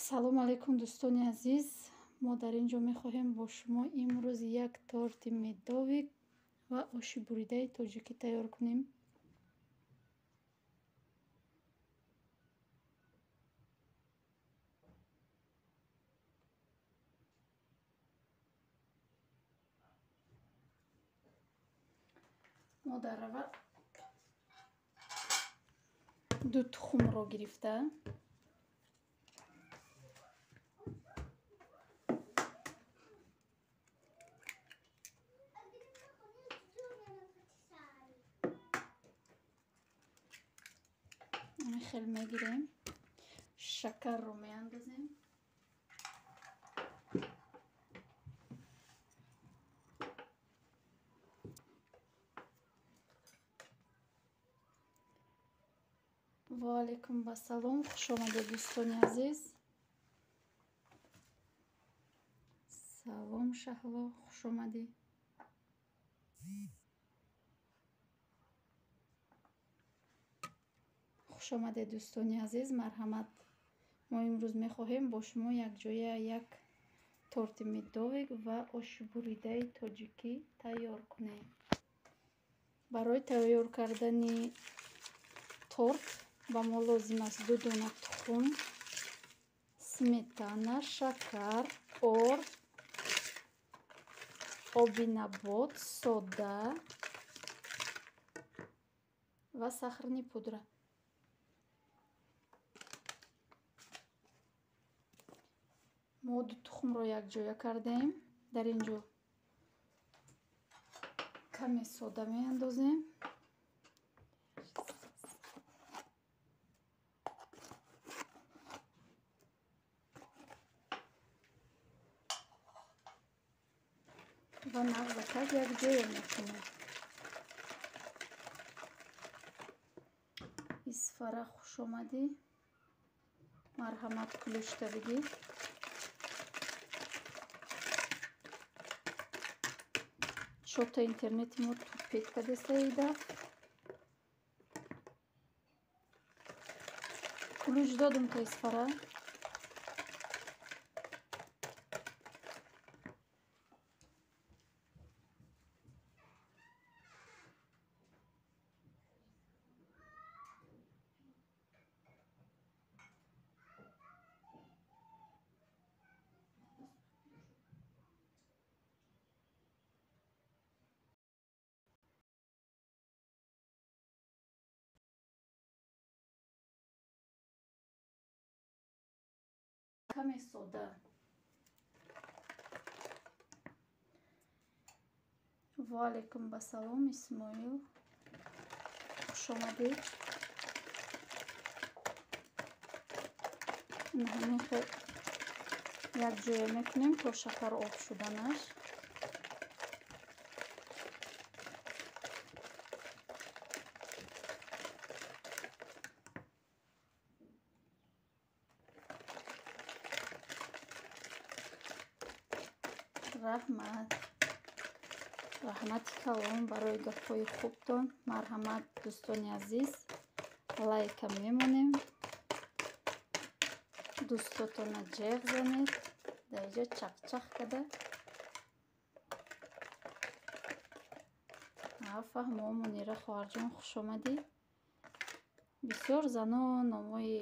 салом алайкум дӯстони азиз. Мо дар ин ҷо мехоҳем бо шумо имрӯз як торти медовик ва оши буридаи тоҷикӣ тайёр кунем. мо дар аввал ду тухмро гирифта хел мегирем, шакарро меандозем, ва алайкум басалом, хушомадед дӯстони азиз. Салом Шаҳло, хушомадӣ. хушомадед дӯстони азиз, марҳамат. Мо имрӯз мехоҳем бо шумо якҷоя як торти медовик ва оши буридаи тоҷикӣ тайёр кунем. Барои тайёр кардани торт ба мо лозим аст 2 дона тухм, сметана, шакар, орд, оби набот, сода ва сахарни пудра. мо 2 тухмро якҷоя кардем. Дар ин ҷо каме сода меандозем. ва нағзакак якҷоя мекунем. исфара хушомадӣ. Марҳамат кулушта бигир. шота интернети мо тупетка дестаида. кулуш додум та исфара. каме сода. ва алайкум басалом Исмоил, хушомадед. ҳамин хел якҷоя мекунем то шакар об шуданаш. раҳмати калон барои гафҳои хубтон. Марҳамат дӯстони азиз, лайка мемонем. дӯстотона ҷеғ занед, дар инҷа чақчақ када. фаҳмо Мунира хоҳарҷон, хушомадӣ. бисёр занон номои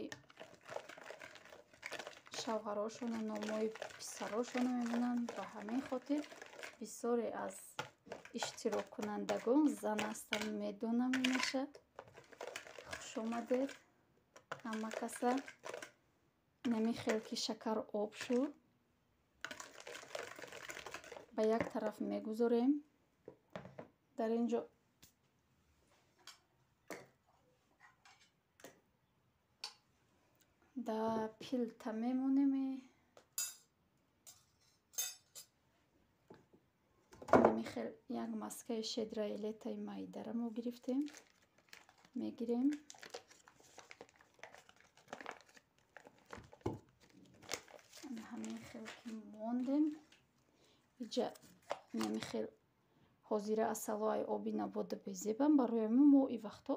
шавҳарошону номои писарошону мемонанд. Ба ҳамин хотир бисёре аз иштироккунандагон зан ҳастанд, медонам имеша. хушомадед ҳама каса. нами хел ки шакар об шуд, ба як тараф мегузорем. дар ин ҷо да пилта мемонем. намихел як маскаи шедраи летаи майдара мо гирифтем. мегирем. ҳамин хел ки мондем. иҷа намихел ҳозира асалои оби набода безебам. барои мо и вақто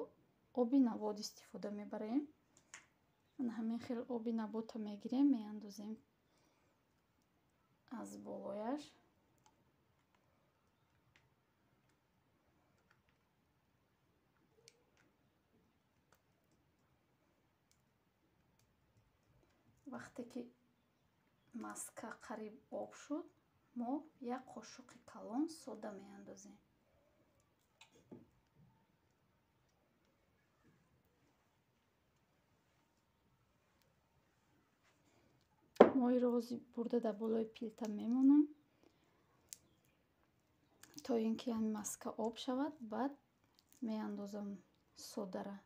оби набод истифода мебарем. ҳамин хел оби набота мегирем, меандозем аз болояш. вақте ки маска қариб об шуд, мо як қошуқи калон сода меандозем. моҳиро бурда дар болои пилта мемонам то ин ки ҳамин маска об шавад. баъд меандозам содара.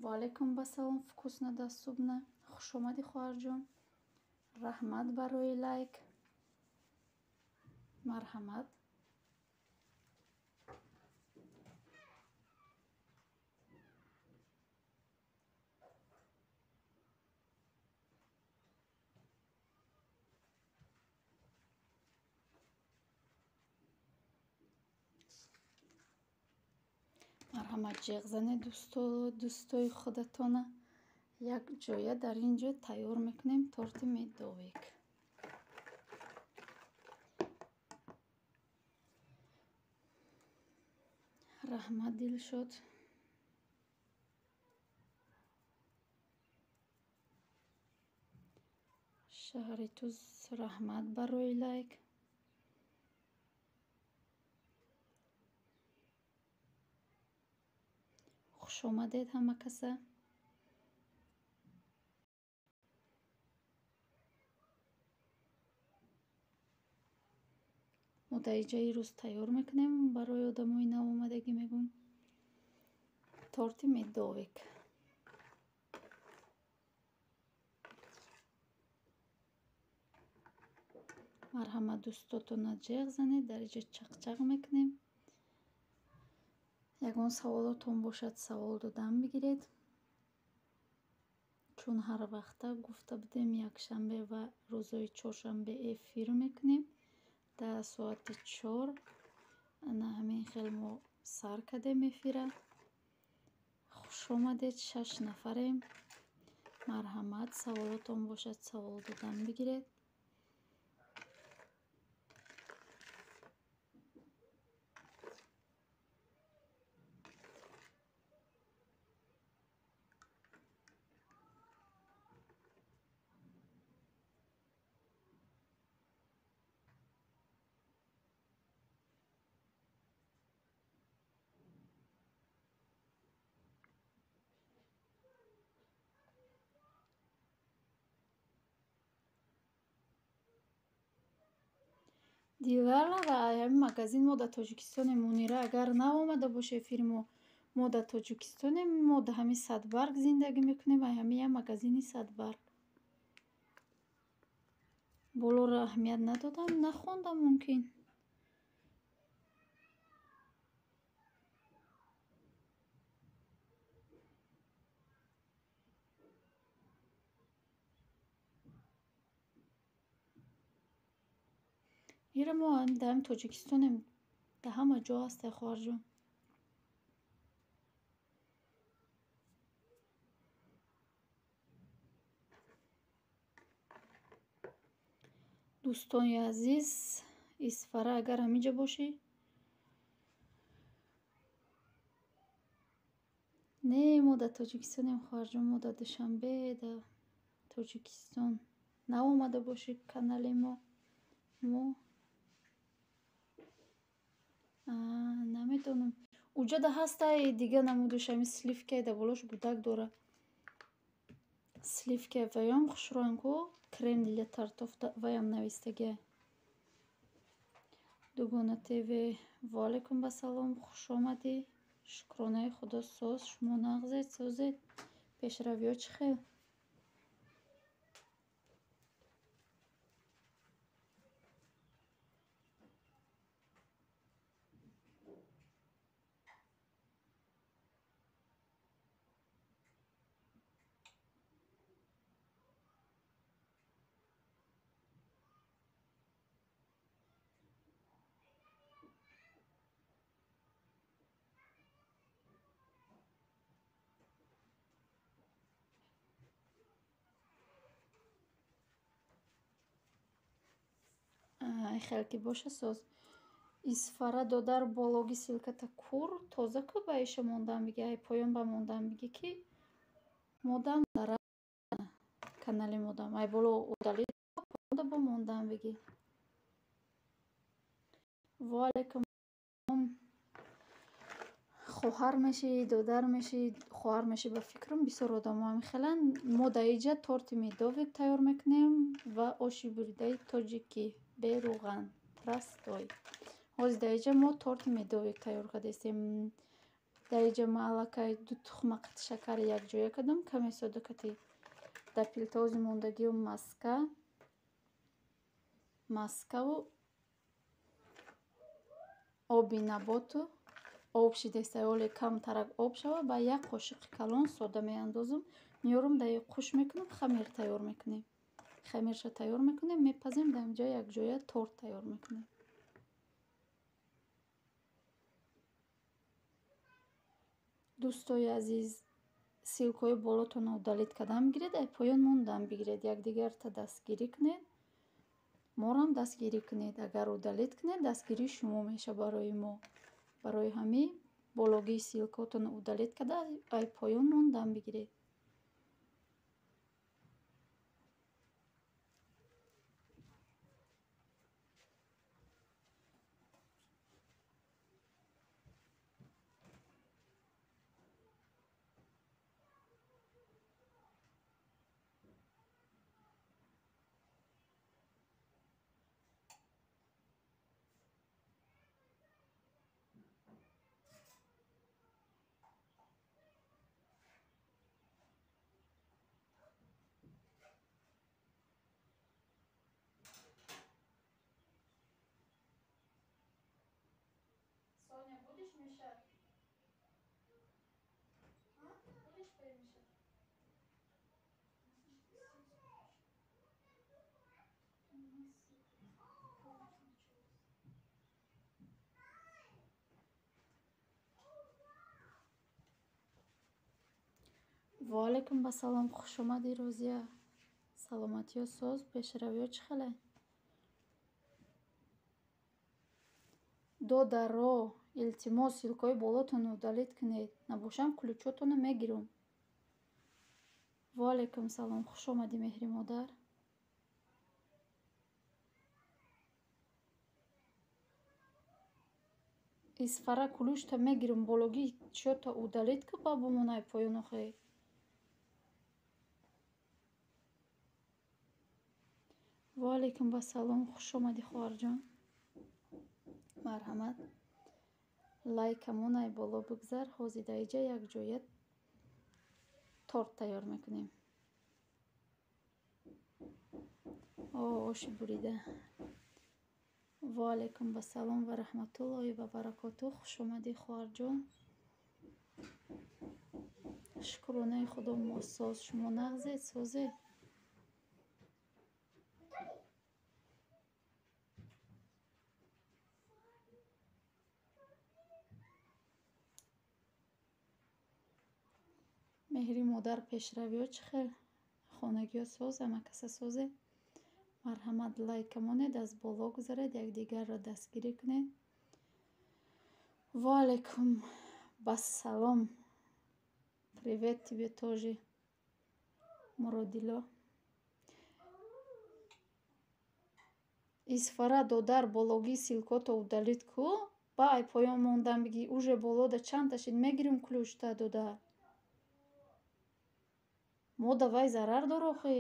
ваалайкум басалом, вкусно доступно. хуш омадӣ хоҳарҷон. раҳмат барои лайк. марҳамат. марҳамат, ҷеғ зане дӯстои худатона. як ҷоя дар ин ҷо тайёр мекунем торти медовик. раҳмат дилшод. шаҳри туз, раҳмат барои лайк. хуш омадед ҳама каса. мо даиҷаи рӯз тайёр мекунем барои одамои навомадагӣ. мегӯм торти медовик. марҳамат, дӯстотона ҷеғ занед. дар инҷо чақчақ мекунем. ягон саволотон бошад савол додан бигиред. чун ҳар вақта гуфта будем якшанбе ва рӯзои чоршанбе эфир мекунем 10 соати 4. ана ҳамин хел мо сар кардем эфира. хуш омадед, 6 нафарем. марҳамат, саволотон бошад савол додан бигиред. дилара, ҳамин магазин мо дар Тоҷикистоне. Мунира агар наомада боша эфири мо дар Тоҷикистоне, мо дар ҳамин Садбарг зиндагӣ мекунем. ҳамин як магазини Садбарг. болоро аҳамият надодам, нахондам мумкин. ира мо дар ҳамин Тоҷикистонем, дар ҳама ҷо ҳасте хоҳарҷон. дӯстони азиз, Исфара агар ҳаминҷа бошӣ. Не, мо дар Тоҷикистонем хоҳарҷон. мо дар Душанбе дар Тоҷикистон. наомада бошӣ канали мо намедонам. уҷа да ҳастай дига намудуш ҳамин сливкаи дар болош будак дора. сливка ваём хушронгҳо крем для тортов ваём навистагия. дугона тв. ваалайкум басалом, хуш омадӣ. шукронаи худо соз. шумо нағзед, созед. пешравиҳо чӣ хел? ай хел ки боша соз. Исфара додар бологи силката кур тоза ку ба иша мондан биги, ай поён ба мондан биги ки модам дара канали модам, ай боло удали поён ба мондан биги. Ва алейкум хоҳар меши, додар меши, хоҳар меши ба фикрам бисёр одамҳо мехеланд. Мо дар инҷа торти медовик тайёр мекунем ва оши буридаи тоҷикӣ бе рӯған простой. Ҳозир дар инҷа мо торти медовик тайёр кардастем. Дар инҷа ман аллакай 2 тухма қати шакари якҷоя кардам, каме сода катӣ. Дар пилтози мондагию маскаву оби наботу об шидеста оле камтарак об шавад, ба 1 қошиқи калон сода меандозам, меёрам дар ин хуш мекунам, хамир тайёр мекунем. Хамирша тайёр мекунем, мепазем дар инҷа якҷоя торт тайёр мекунем. дӯстои азиз, силкои болотонро удалит кардан бигиред, ай поён мондан бигиред, якдигарта дастгирӣ кунед, морам дастгирӣ кунед. Агар удалит кунед, дастгирии шумо меша барои мо. Барои ҳамин бологии силкотонро удалит карда, ай поён мондан бигиред. Соня, будешь мешать? Будешь перемешать? ва алейкум басалом, хуш омадӣ Розия. Саломатиё соз, пешравиё чӣ хеле? Додаро, илтимос, силкои болотонро удалит кунед, набошам кулучотонро мегирам. Ва алейкум салом, хуш омадӣ меҳри модар. Исфара кулучта мегирам, бологии чиёта удалит ку ба бумонай поёнохе. ва алейкум басалом, хуш омадӣ хоҳарҷон. Марҳамат. Лайкамонай боло бигзар. Ҳозир дар инҷа якҷоя торт тайёр мекунем. Оши бурида. ва алейкум басалом ва раҳматуллоҳи ва баракотуҳ. хуш омадӣ хоҳарҷон. шукронаи худо, мо соз, шумо нағзед, созед. меҳри модар, пешравиё чӣ хел? Хонагиё соз, ҳамакаса созе? Марҳамат, лайкамонед, аз боло гузаред, якдигарро дастгирӣ кунед. Ва алейкум басалом. Привет тебе тоже, Муродило. Исфара додар бологии силкото удалит ку, ба ай поён мондан биги, уже болода чанд ташид, мегирим кулучта додар. Мо да вай зарар дорем хе.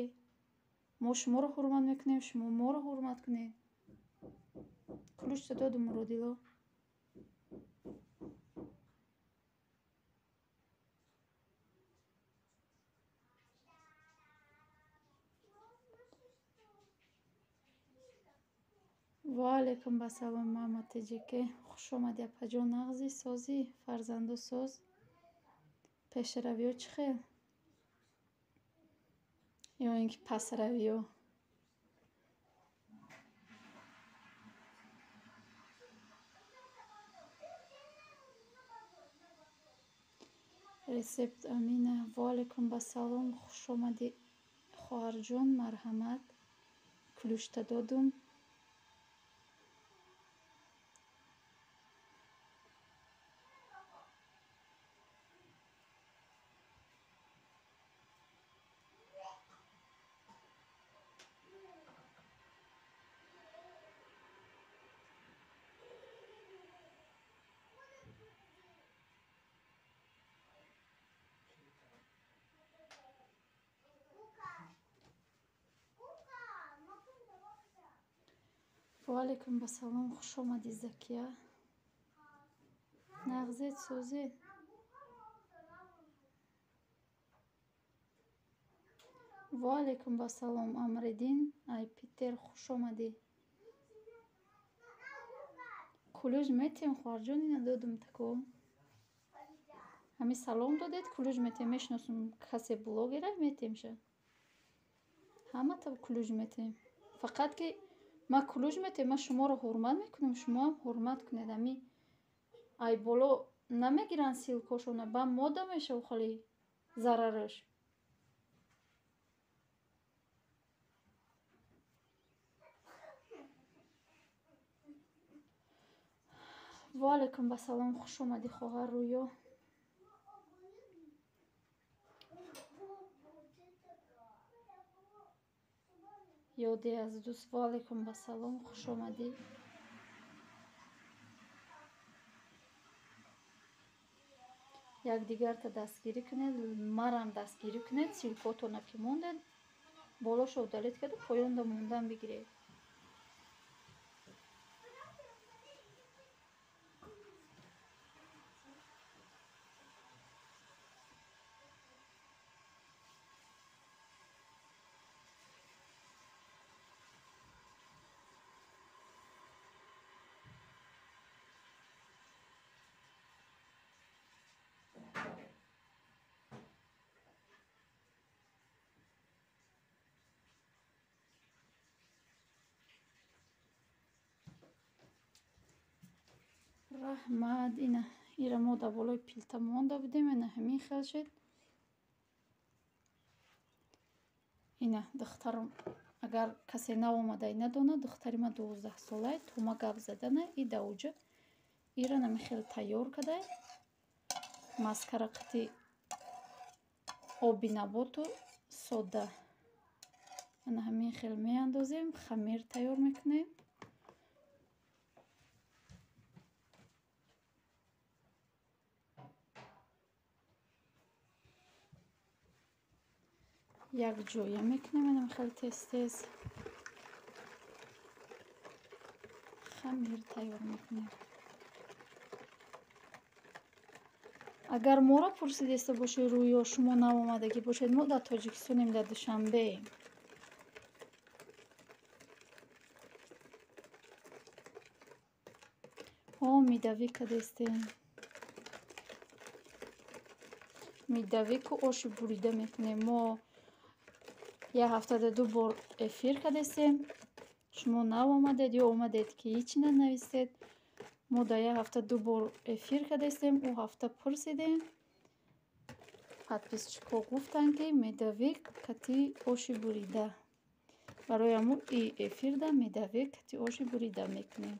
Мо шуморо ҳурмат мекунем, шумо моро ҳурмат кунед. Кулучта доду Муродило. ва алейкум басалом Маҳмад Таҷике. Хуш омадӣ апаҷон, нағзи созӣ, фарзанду соз. Пешравиё чӣ хел? ё ин ки пасравиё? Ресепт Амина. Ва алейкум басалом, хуш омадӣ хоҳарҷон, марҳамат. Кулучта додум. وعلیکم با سلام خوش آمدی زکیه نغزت سوزید وعلیکم با سلام امردین ای پیتر خوش آمدی کلوج метем خواهرجانی ندادم تکو همی سلام دادید کلوج метем میشناسم کسی بلوگره метем شه همه تا کلوج метем فقط که ما کلوج метем ما شما رو حرمت میکنم شما هم حرمت کنید همی ای боло намегиранд силкошона ба мода мешав хали зарараш ва алайкум ба салом хуш омадӣ хоҳар рӯё ёде аз дӯст ва алайкум ба салом хуш омадӣ якдигарта дастгирӣ кунед марам дастгирӣ кунед силкотона ки мондед болошо удалед карда поёнда мондан бигиред раҳмат ира мо да болои пилта монда будем ина ҳамин хел шед ина духтарам агар касе наомадай надона духтари ма 12-солаи тума гап задана и даоҷа ира намихел тайёр кадай маскара қити оби наботу сода ана ҳамин хел меандозем хамир тайёр мекунем якҷоя мекунем ана хел тез хамир тайёр мекунем агар моро пурсидеста бошед рӯё шумо наомадагӣ бошед мо дар тоҷикистонем дар душанбеем мидавӣ кадестем мидавику оши бурида мекунем мо як ҳафтада 2 бор эфир кадестем шумо наомадед ё омадед ки ҳичи нанавистед мо дар як ҳафта 2 бор эфир кадестем ӯ ҳафта пурсидем подписчико гуфтанд ки медавик кати оши бурида барои ҳамн и эфирда медавик кати оши бурида мекунем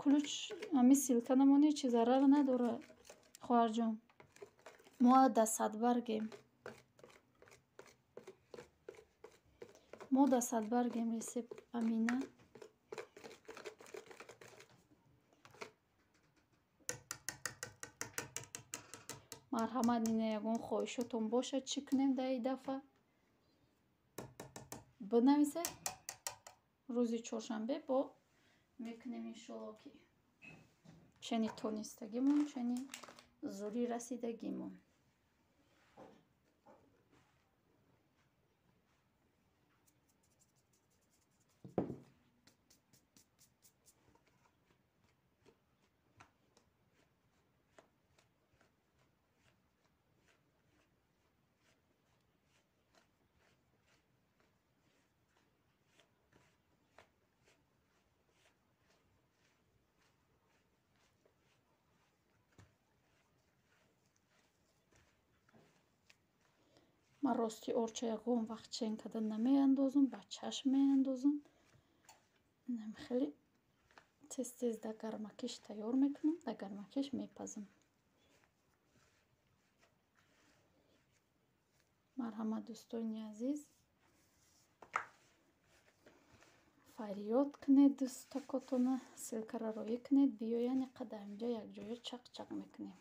кулуч ҳами силка намони чи зарар надора хоҳарҷон мо да садбаргем ресепт амина марҳамат ина ягон хоҳишотон бошад чӣ кунем дар ин дафъа бинависед рӯзи чоршанбе бо мекунем иншоалло ки чени тонистагимон чени зури расидагимон ман рости орча ягон вақт чен карда намеандозам ба чашм меандозам инам хеле тез дар гармакиш тайёр мекунам дар гармакиш мепазам марҳамат дӯстони азиз фарёд кунед дӯстакотона, силкарароӣ кунед, биёяни қадар инҷа якҷоя чақ мекунем.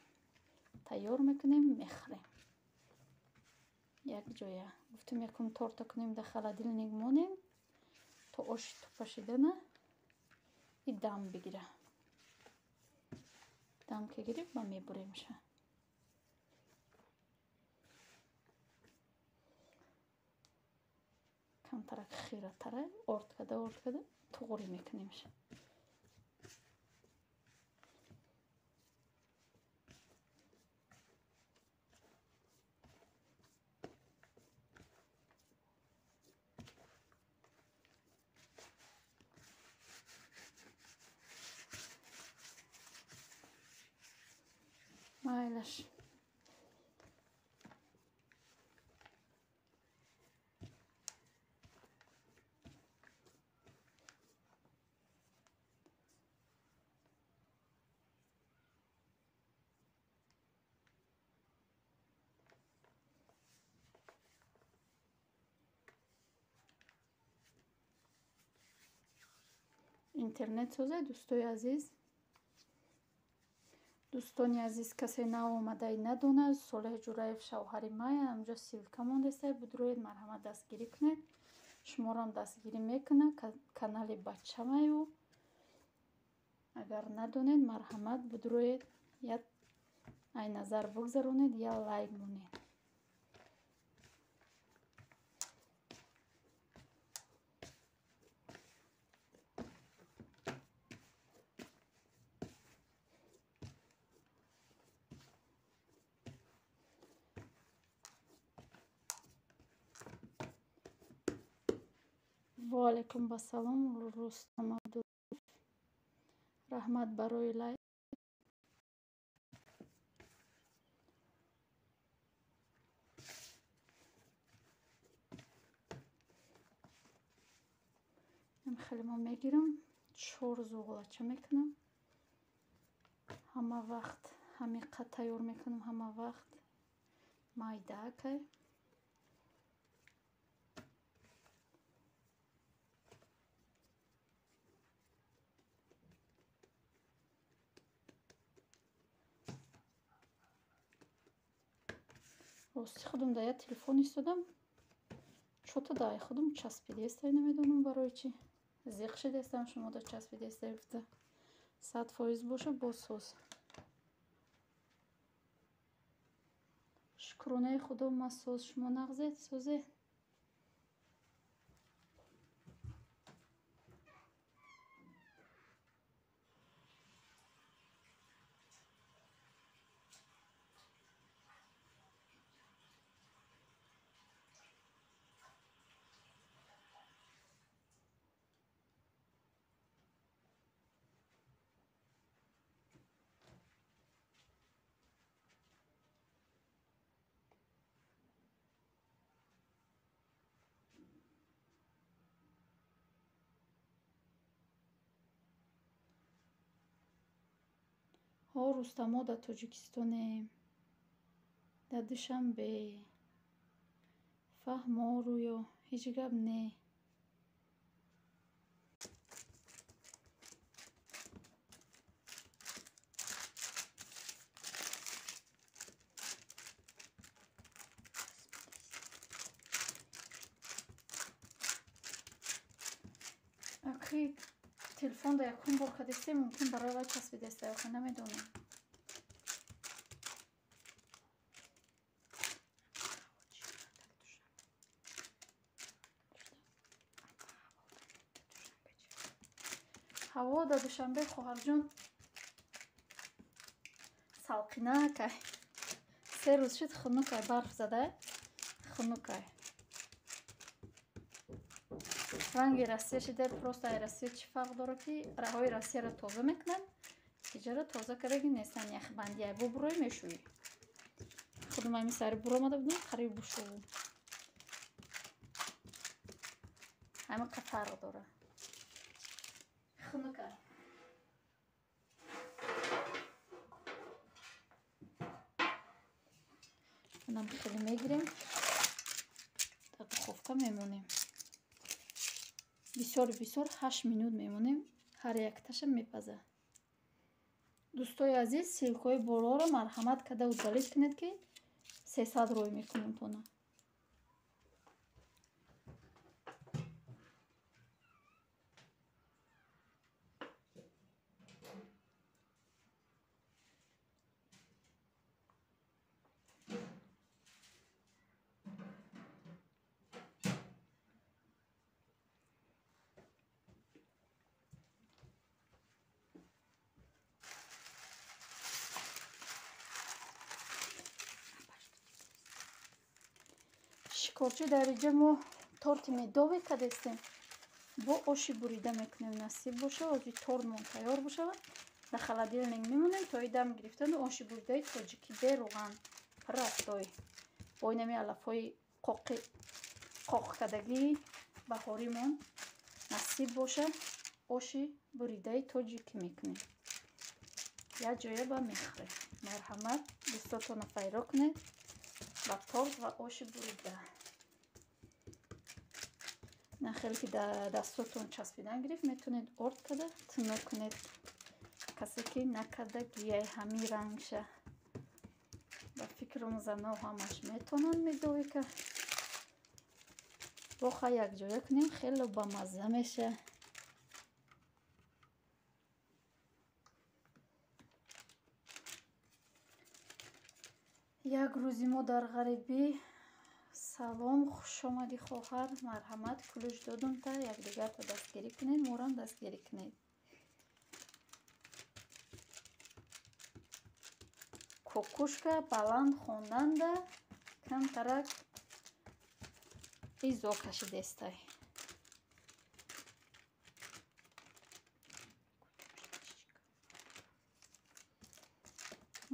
Тайёр мекунем, мехӯрем. Якҷоя гуфтем якум торта кунем, дар холодильник монем то оши тупашидана и дам бигира. Дам ки гирифт, ма мебуремша. камтарак хиратара орд када туғри мекунемша. Майлаш. Интернет соза дӯстои азиз. Дӯстони азиз, касе нав омадаи надонад, Солеҳ Ҷураев шавҳари май, амҷо силка мондеста, бидуроед марҳамат дастгирӣ кунед. Шуморам дастгирӣ мекунад, канали бачамаю. Агар надонед, марҳамат бидуроед, як ай назар бигзаронед, я лайк монед. ва алайкум ассалом. Рустам Абдуллаев. Раҳмат барои лайк. Хеле ма мегирам, 4 зуғлача мекунам. Ҳама вақт ҳамиқа тайёр мекунам, ҳама вақт майдакай. рости худам да як телефон истодам, чота даи худам часпидестай, намедонам барои чи. Зиқ шидестам, шумо да часпидестай гуфта 100% боша босоз. Шукронаи худо масоз шумо нағзед, созед. Рустамо да Тоҷикистоне, да Душанбе, фаҳмору ё ҳеҷ гап не. Аки телефон да якум бор кадисте мумкин барои ва часпидеста, охи намедонам. ҳаво да Душанбе хоҳарҷон салқинакай. 3 рӯз шуд хунукай барф зада, хунукай. ранги Россия шида, просто ай Россия чӣ фарқ дора ки раҳои Россияро тоза мекунад, иҷара тоза кардаги нестан яхбанди ай бо бурой мешӯӣ. худам ами сари буро омада будам, қариб бушӯ. ҳамақа фарқ дора. Хунукай. Онам хеле мегирем, дар духовка мемонем. бисёр 8 минут мемонем. Ҳар якташа мепаза. Дӯстои азиз, силкҳои болоро марҳамат карда удалид кунед, ки 300 рӯй мекунем тона. Шикорчӣ дар инҷа мо торти медове кардастем. Бо оши бурида мекунем. Насиб боша, ози тортмон тайёр бошава. Дар холодильник мемонем то дам гирифтану оши буридаи тоҷикӣ бе руған. Растой. Бо инами алафҳои қоқкардагии баҳоримон насиб боша, оши буридаи тоҷикӣ мекунем. Як ҷоя ба мехӯрем. Марҳамат, дӯстотонро файро кунед ба торт ва оши бурида. Нахел ки дастотон часпидан гирифт, метавонед орд карда тӯно кунед. Касе ки накарда гияи ҳамин рангша. Ба фикрам зано ҳамаш метавонанд медове ка. Воха якҷоя кунем, хеле бамазза меша. Як рӯзи мо дар ғарибӣ. Салом, хушомадӣ хоҳар. Марҳамат, кулуш додумта якдигарро дастгирӣ кунед, морам дастгирӣ кунед. Кукушка баланд хонданда камтарак изо кашидестай.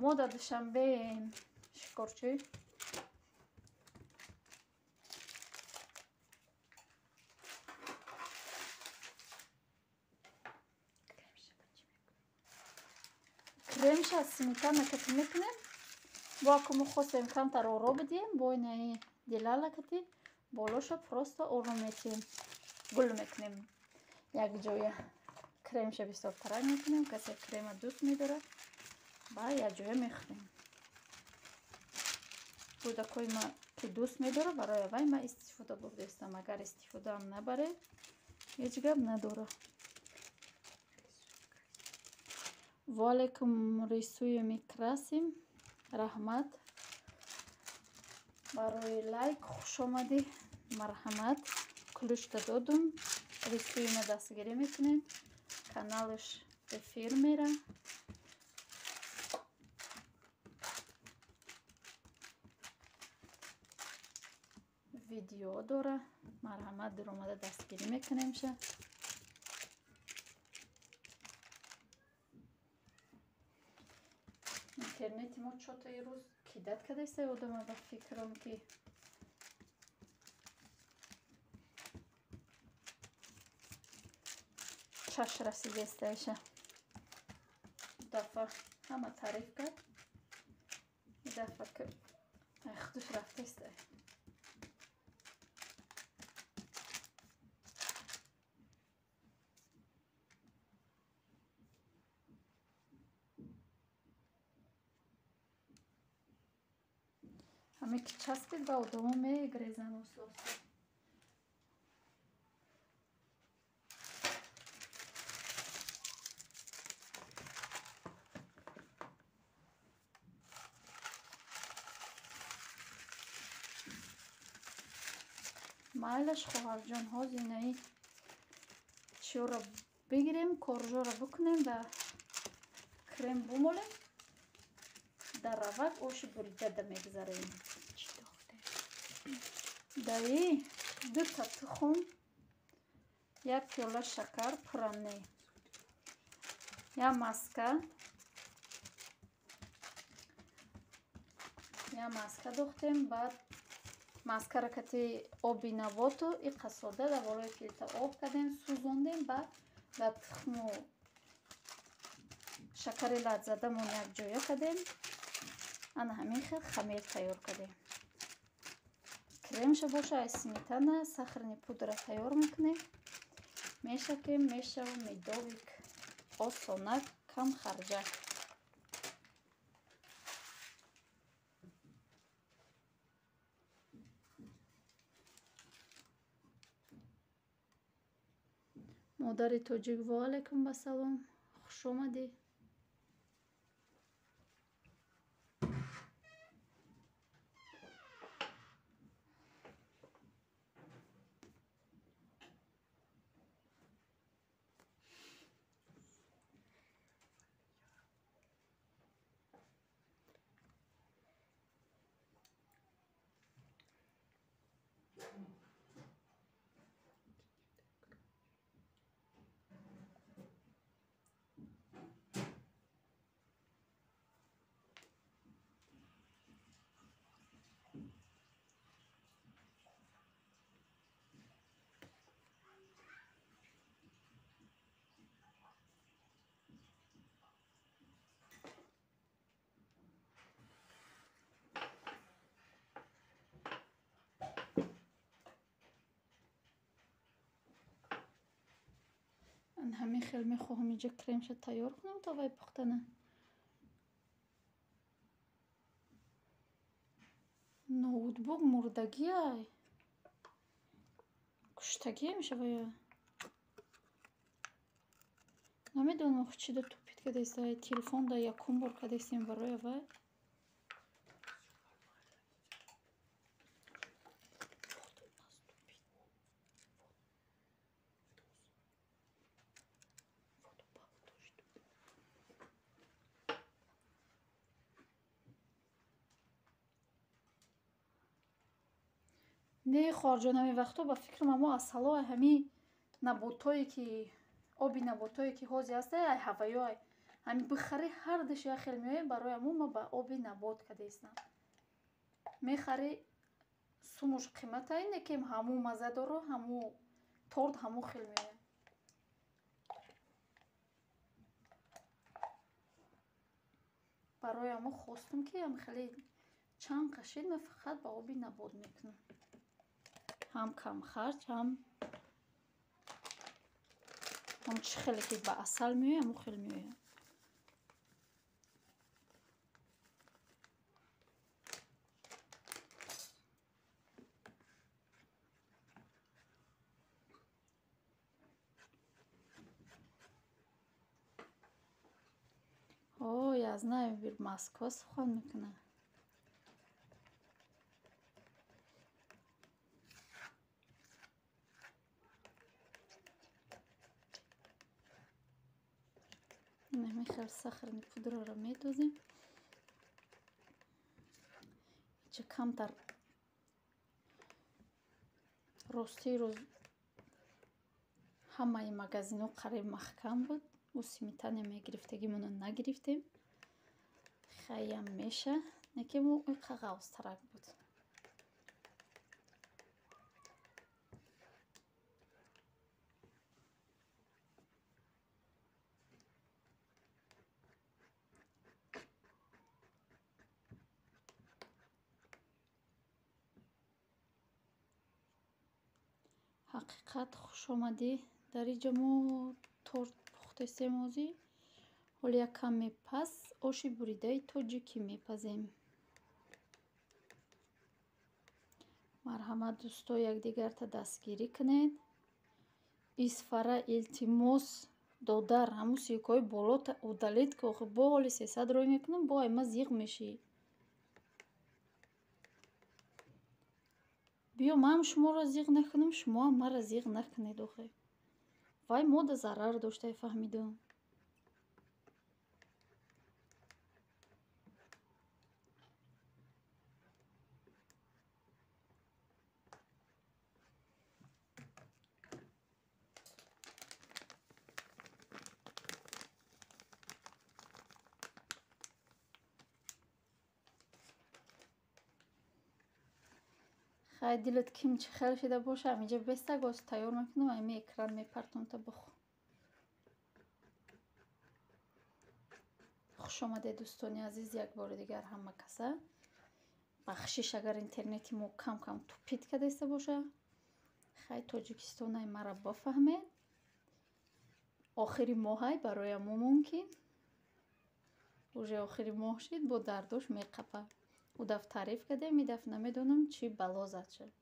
мо дар душанбеем шикорчӣ. Кремша сметана кати мекунем. Бо акому хостем камтар оро бидием. Бо инаи дилала кати болоша просто оро метием. Гул мекунем. Як ҷоя кремша бисёр тарак мекунем. Касе крема дӯст медорад, ба як ҷоя мехӯрем. Кӯдакои ма ки дӯст медорад, барои вай ма истифода бурдастам. Агар истифодаам набаред, ҳеҷ гап надорад. Валейкум, рисуем красим. Раҳмат барои лайк, хушомадӣ. Марҳамат, кулушта додум. Рисуема дастгирӣ мекунем. Каналаш эфир мера. Видео дора. Марҳамат, дуромада дастгирӣ мекунемша. Интернети мо чотаи рӯз кидат кадастаи одама ба фикрам ки чаш расидастаиша. Дафъа ҳама таъриф кард. Дафъа ки худаш рафтастай. ҳаме ки часпид ба одама мегрезан осос. майлаш хоҳарҷон, ҳозир инаи чиёро бигирем, коржоро бикунем, дар крем бумолем, дар равак оши буридада мегзарем. Даи 2 та тухм, 1 пиёла шакар пурранӣ, 1 маска дохтем. Баъд маскара кати оби наботу иқасода дар болои филтр об кардем, сӯзондем. Баъд дар тухму шакари ладзадамон якҷоя кардем. ана ҳамин хел хамир тайёр кардем. Кремша боша аз сметана, сахарни пудра тайёр мекунем. меша ки мешава медовик осонак кам харҷа. модари тоҷик ва алайкум ба салом, хуш омадӣ. ҳамин хел мехоҳам инҷа кремша тайёр кунам то вай пухтана. ноутбук мурдагиай куштагие мешавая. намедонам чӣ да тупит кадаиста телефон да якум бор кадаистем бароя вай. Не хоҳарҷон, ҳамин вақтҳо ба фикрам амо аз салои ҳамин наботое ки оби наботое ки ҳози ҳаста ай ҳаваё ай ҳамин бихари ҳар даши як хел меояд барои аму ма ба оби набот кадаистам мехари сумуш қимата ине ки ҳаму мазадоро ҳаму торт ҳаму хел меояд. барои аму хостам ки ам хеле чанд қашид ма фақат ба оби набот мекунам. ҳам камхарҷ ҳам чӣ хеле ки ба асал меояд ҳаму хел меояд. ой аз нави бир москва сухан мекунад. мехел сахарни пудраро медозем ча камтар ростии рӯз ҳамаи магазинҳо қариб маҳкам буд. ӯ сметана мегирифтагимона нагирифтем. хаям меша некему қағавзтарак буд. ҳақиқат хуш омадӣ. дар инҷа мо торт пухтестем ҳозир. ҳоли якам мепас оши буридаи тоҷикӣ мепазем. марҳамат дӯсто якдигарта дастгирӣ кунед. исфара илтимос додар ҳамун сикои боло удалед ки охир бо ҳоли 300 рой мекунам бо айма зиқ мешӣ. биё ман шуморо зиқ накунам шумоам мара зиқ накунед. охир вай мода зарар доштай фаҳмидум. хай дилат кимчи хел шида боша ҳаминҷа беста гос тайёр мекунам ами экран мепартом та бохӯ. хуш омадед дӯстони азиз якбори дигар ҳама каса. бахшиш агар интернети мо кам кам тупит кадаиста боша хай тоҷикистонаи мара бафаҳмед. охири моҳай бароям мумкин уже охири моҳ шид бо дардош меқапа. Удаф таъриф кардем, мидаф намедонам чӣ бало зад шуд.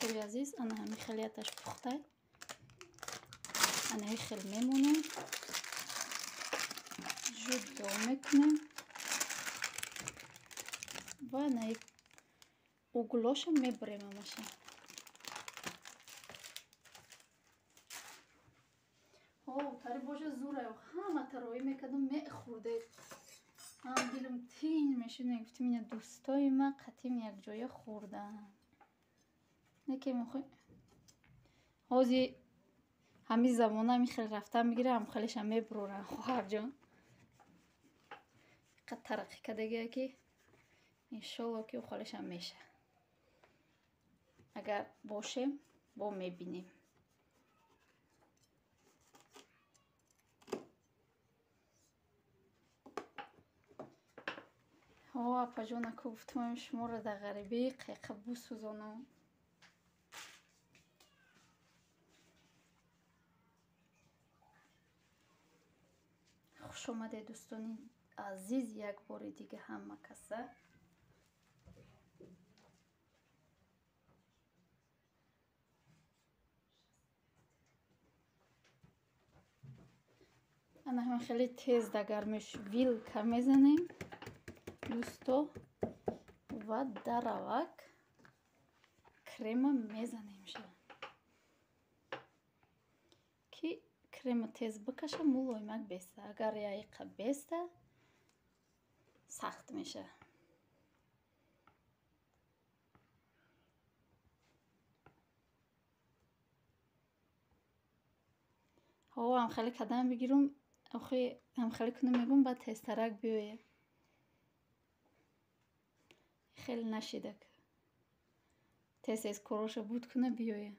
Дӯстои азиз, ана ҳами хелияташ пухтай. Анаи хел мемонем. Ҷудо мекунем. Ва анаи углоша мебарем амаша. тари боша зураю. Ҳама тарои мекардам мехӯрдед. Ман дилам тинҷ мешуд, мегуфтим ина дӯстои ман қатъим якҷоя хӯрдаанд. Неке мехӯй. Ҳози ҳами замона ҳами хел рафтан мегирам, ҳам хелешам мебуроранд хоҳарҷон. Қад тараққӣ кардагия ки иншолло ки ухолешам меша. Агар бошем, бо мебинем. Апаҷонако гуфтамам шуморо дар ғарибӣ қайқа бисӯзонам. хуш омадед дӯстони азиз, як бори дига ҳама каса. ана ҳама хеле тез дар гармиш вилка мезанем дӯсто ва даравак крема мезанем ша ки крема тез бикаша, мулоимак беста. Агар яиқа беста сахт меша. ҳамхеле кадан бигирум, охи ҳамхеле кунам мегум ба тезтарак биёе. хеле нашидак. Тез короша буд куна биёе.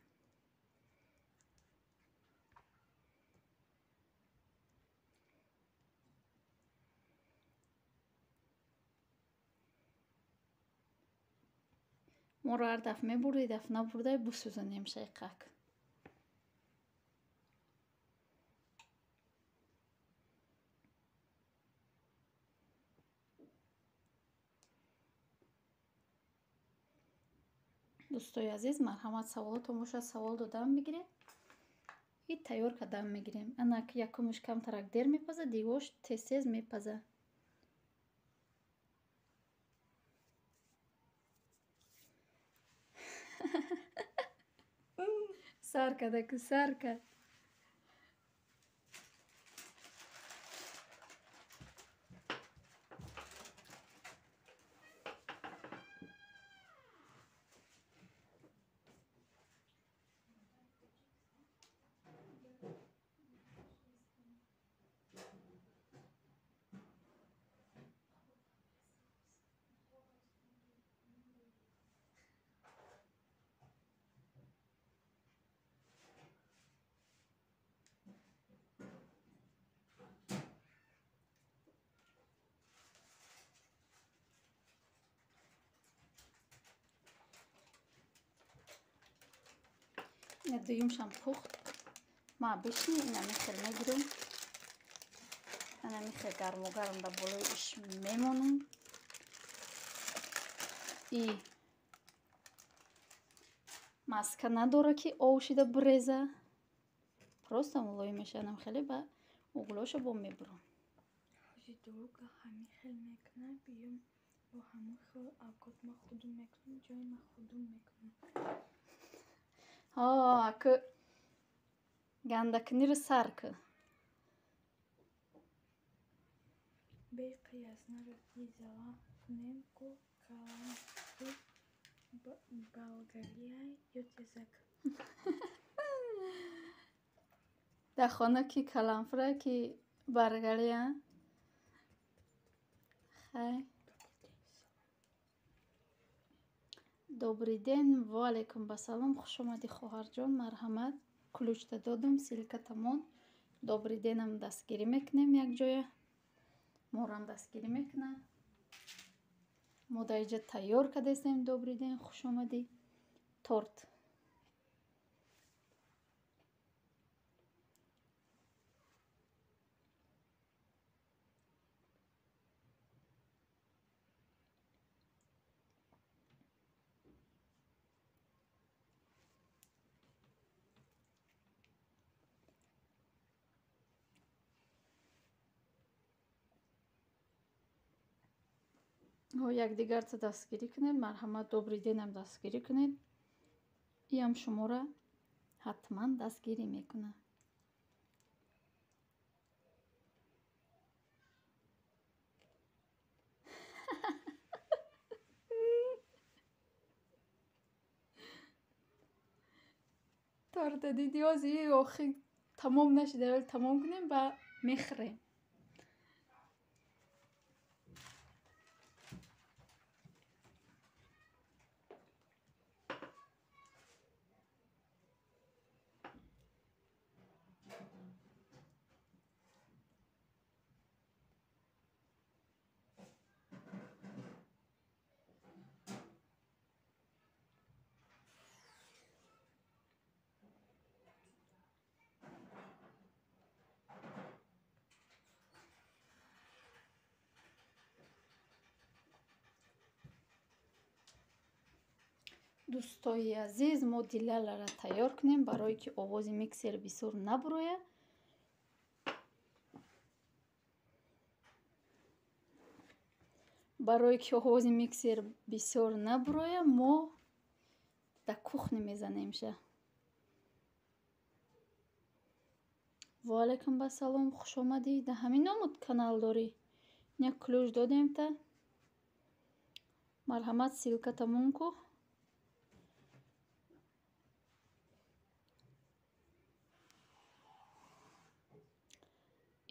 моро ҳар дафъ мебурдӣ, дафъ набурдай бисӯзонем шайқак. дӯстои азиз, марҳамат, саволотон бошад, савол додам бигиред. И тайёр кардан мегирем. Ана якумш камтарак дер мепаза, дигош тез мепаза. сар кадаку сар кад. ина дуюмшам пухт. Ма бишни ина мехел мегирем. ана мехел гармогарм дар болои иш мемонам. И маска надора ки овшида буреза. Просто мулоим мешанам хеле ба углоша бо мебурам. ҳози дорога ҳами хел мекунам, биём бо ҳамон хел авкот ма худум мекунам, ҷои ма худум мекунам. Аку гандакниро сар ку. Беқияснаро изала кунем ку каламфур болгария ё тезак? дар хона ки каламфура ки баргалия. хай добрий ден. Ва алайкум басалом. хуш омадӣ хоҳарҷон. марҳамат. ключта додум, силка тамом. добрий денам дастгирӣ мекунем якҷоя. морам дастгирӣ мекуна. мо дар инҷа тайёр кардастем. добрий ден, хуш омадӣ. торт. якдигарро дастгирӣ кунед. марҳамат, добрий денам дастгирӣ кунед. иам шуморо ҳатман дастгирӣ мекунад. торта диди ози охир тамом нашида, вале тамом кунем ба мехӯрем. дӯстои азиз, мо дилалара тайёр кунем барое ки овози миксер бисёр набурояд. барое ки овози миксер бисёр набурояд, мо дар кухня мезанемша. ва алайкум басалом, хуш омадӣ. дар ҳамин номуд канал дорӣ? як ключ додем-та. марҳамат, силка тамом ку.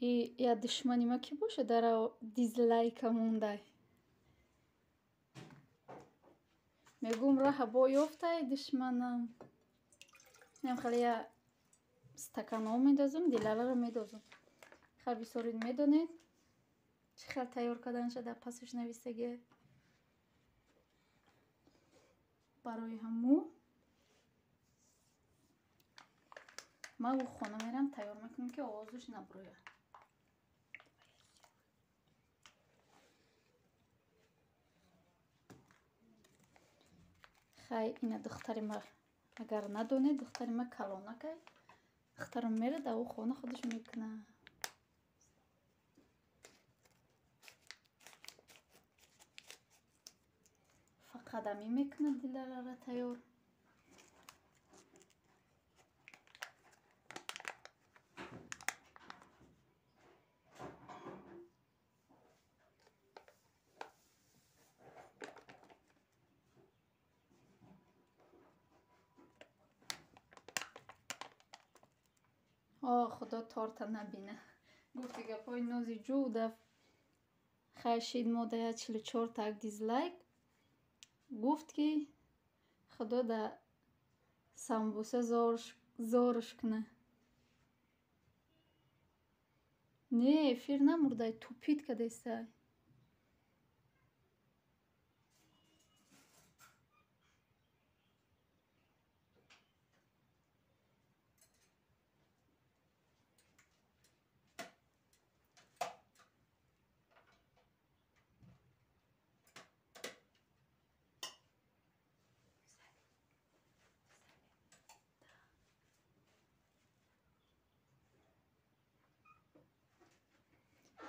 я душмани ма ки боша дар дизлайка мондай. мегӯм раҳабо ёфтай душманам. хеле я стакан об медозам, дилаларо медозам. хар бисёрид медонед чӣ хел тайёр карданашо дар пасаш навистагӣ. барои ҳамӯ ман у хона мерам тайёр мекунем ки овозаш набурояд. хай ина духтари ма агар надонед, духтари ма калонакай. духтарам мера дар у хона худаш мекунад. фақат ами мекунад дилалара тайёр. худо торта набина. гуфти гапои нози ҷӯ даф хашид модая 44 так дизлайк. гуфт ки худо да самбуса зорш куна. не эфир намурдай, тупид кадестай.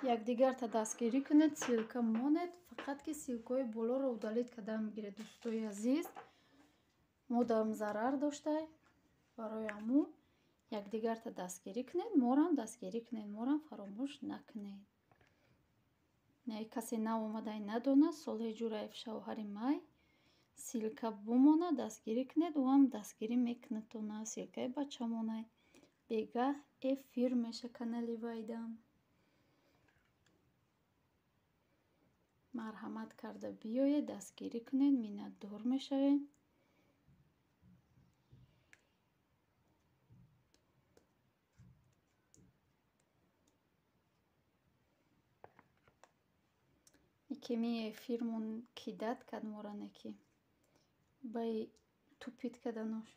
якдигарта дастгирӣ кунед, силка монед. фақат ки силкаҳои болоро удалит кардан мегиред. дӯстои азиз, модам зарар доштай. барои ҳамӯ якдигарта дастгирӣ кунед, морам дастгирӣ кунед, морам фаромӯш накунед. касе нав омадай надонад Солеҳ Ҷураев шавҳари май силка бумона дастгирӣ кунед, ӯ ҳам дастгирӣ мекунад то на силкаи бачамонай бегаҳ эфир меша канали вайдам. Марҳамат карда биёед дастгирӣ кунед, миннатдор мешавем. Кеми эфирмон кидат кад моранеки бай тупит каданош.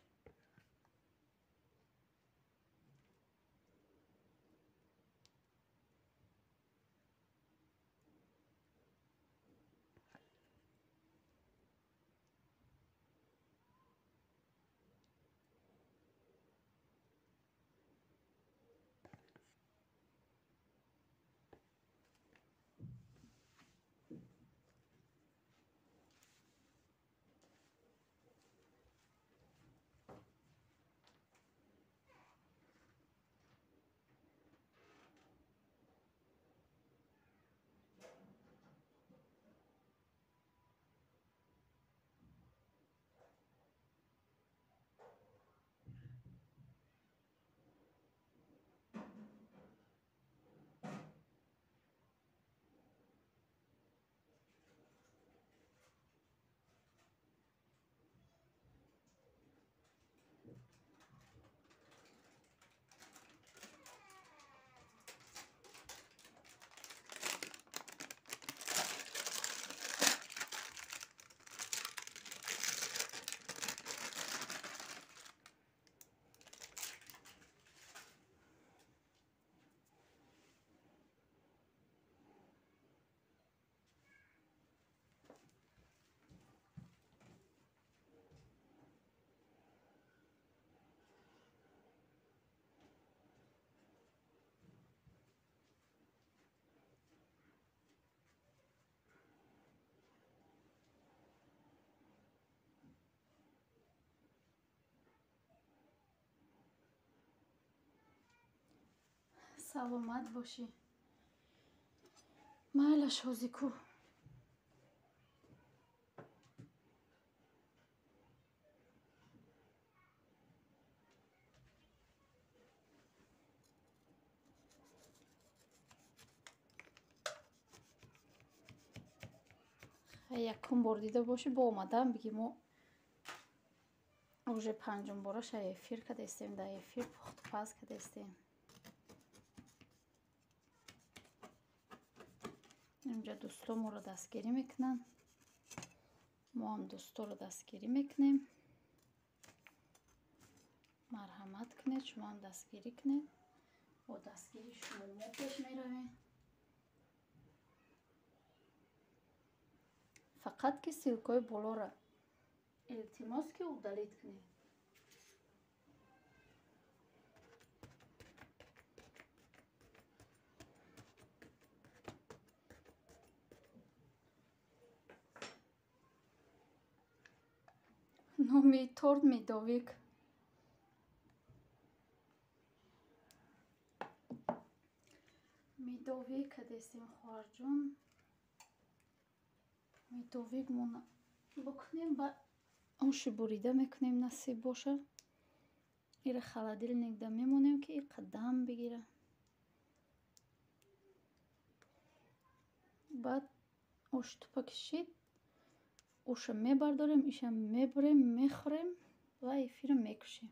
Саломат бошӣ. Майла шозику. Якум бор дида бошӣ бо омадан биги мо уже панҷум бора ша эфир кадестем, да эфир пухтупаз кадестем. инҷа дӯсто моро дастгирӣ мекунанд, мо ҳам дӯсторо дастгирӣ мекунем. марҳамат кунед, шумо ҳам дастгирӣ кунед. бо дастгирии шумо мо пеш меравем. фақат ки силкои болора илтимос ки удалит кунед. номи торт медовик. медовик кадестем хоҳарҷон. медовик мона бокунем ба оши бурида мекунем насиб боша. ира холодильникда мемонем ки иқадам бигира. баъд ош тупа кишид, оша мебардорем, иша мебурем, мехӯрем ва эфира мекушем.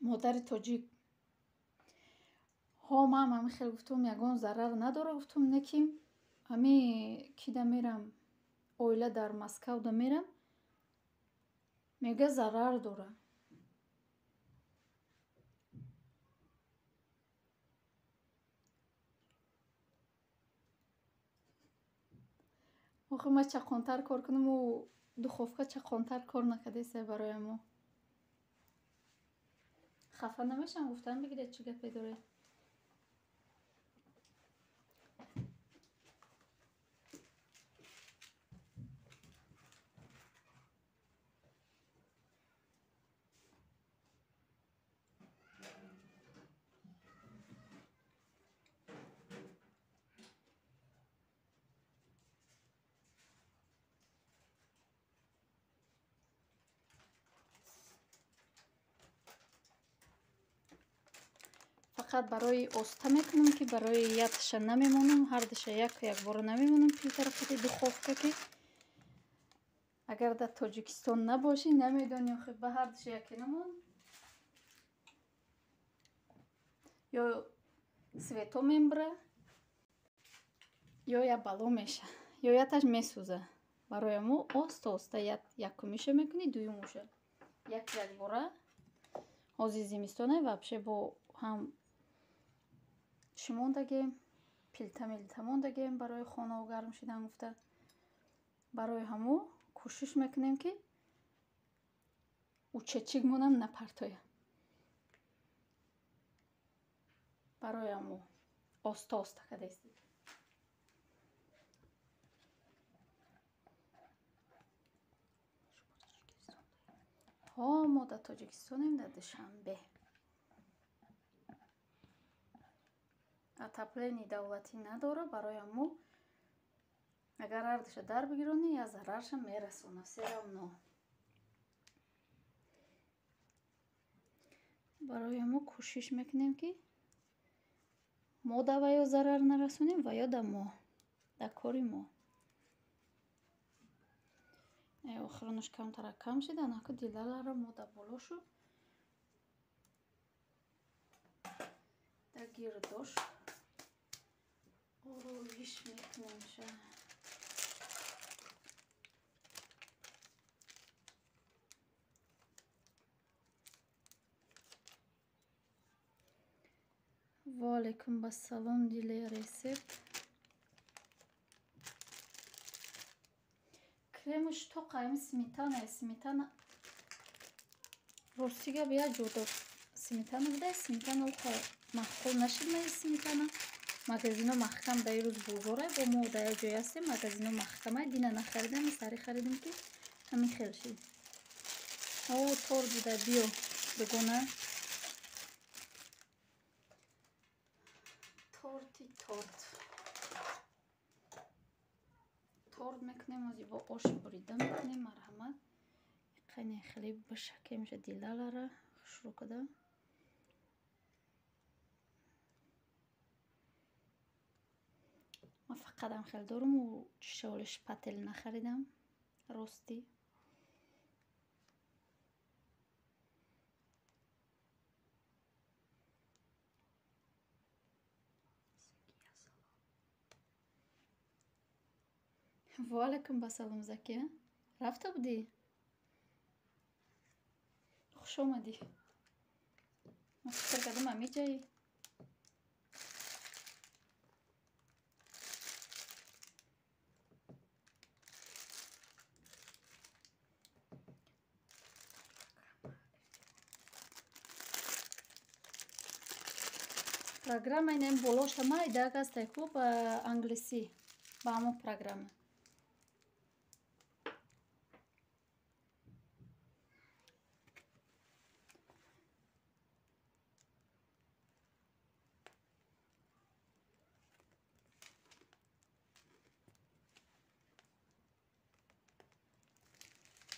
модари тоҷик ҳомам ҳами хел гуфтум ягон зарар надора, гуфтум неким ҳами кида мерам оила дар Москавда мерам мега зарар дора. охи ма чақонтар кор кунаму духовка чақонтар кор накардеса бароямо. хафа намешам гуфтам бигиред чӣ гапе доред. фақат барои оста мекунам ки барои якша намемонам, ҳардаша якбора намемонам пи тарафати духовка ки агар дар Тоҷикистон набошӣ намедонӣ охи ба ҳардаша яке намон ё свето мембира ё я бало меша ё яташ месӯза. Барои мо оста оста якумиша мекунӣ, дуюмуша якбора. ҳозир зимистона вабше бо ҳам чӣ мондагем, пилта милта мондагем барои хонао гарм шидан гуфта. Барои ҳамо кӯшиш мекунем ки учачигмонам напартоя. барои ҳамо оста оста кадестед. мо дар Тоҷикистонем, дар Душанбе. Отоплени давлатӣ надора. Барои ҳамо агар ҳардаша дар бигиронӣ я зарарша мерасона. Серамно. барои ҳамо кӯшиш мекунем ки мо да ваё зарар нарасонем ва ё да мо, да кори мо. охиронош камтара кам шида, наку дилалара мо да боло шу. Да гирдош ороиш мекунем ша. ва алейкум бассалом дили ресепт. кремуш тоқаем сметана. Сметана ростига бия ҷудо. Сметана буда, сметана уха маҳқул нашид ма сметана. Магазино маҳкам да ирӯз бозора бо мо да я ҷой ҳастем. Магазино маҳкама дина нахаридам, сари харидем ки ҳамин хел шид. Тор буда биё дугона. торт мекунем, озибо ош бурида мекунем. марҳамат қайне хеле башаке меша дилалара хушрӯ када. ма фақадам хел доруму шоли шпател нахаридам рости. ва алейкум басалом Закия. рафта будӣ? хуш омадӣ. ман фикр кардам амиҷаи. программа инем болоша майда гастай ку ба англисӣ ба ҳамо программа.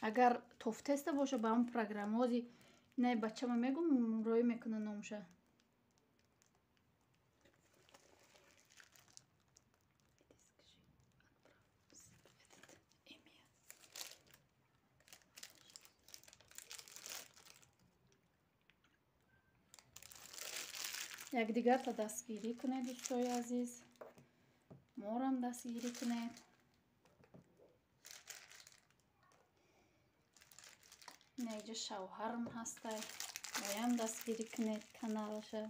агар тофтеста боша ба ҳам программа ҳози не бачама мегум рӯй мекуна номша. якдигарро дастгирӣ кунед дӯстои азиз. морам дастгирӣ кунед. неҷа шавҳарам ҳастай, оям дастгирӣ кунед каналаша.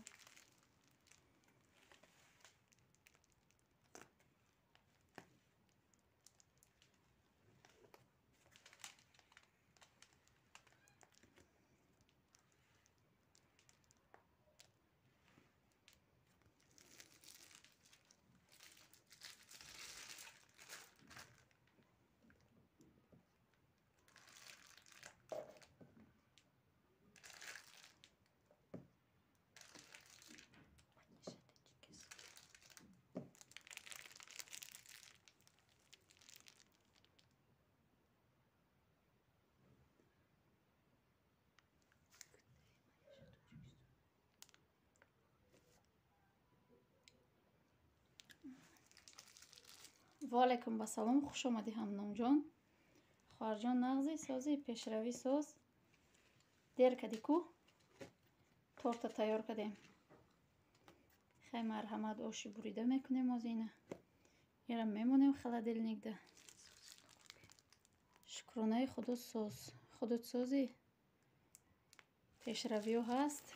وعلیکم با سلام، خوش آمدی همنام جان. خواهر جان نغزی سازی پیشروی ساز دیر کدی کو تورت تیار کردیم. خیلی مرحمت آشی بریده میکنیم از اینه ایرم میمونیم خلادیلنیک ده. شکرانه خودت سازی پیشرویو هست.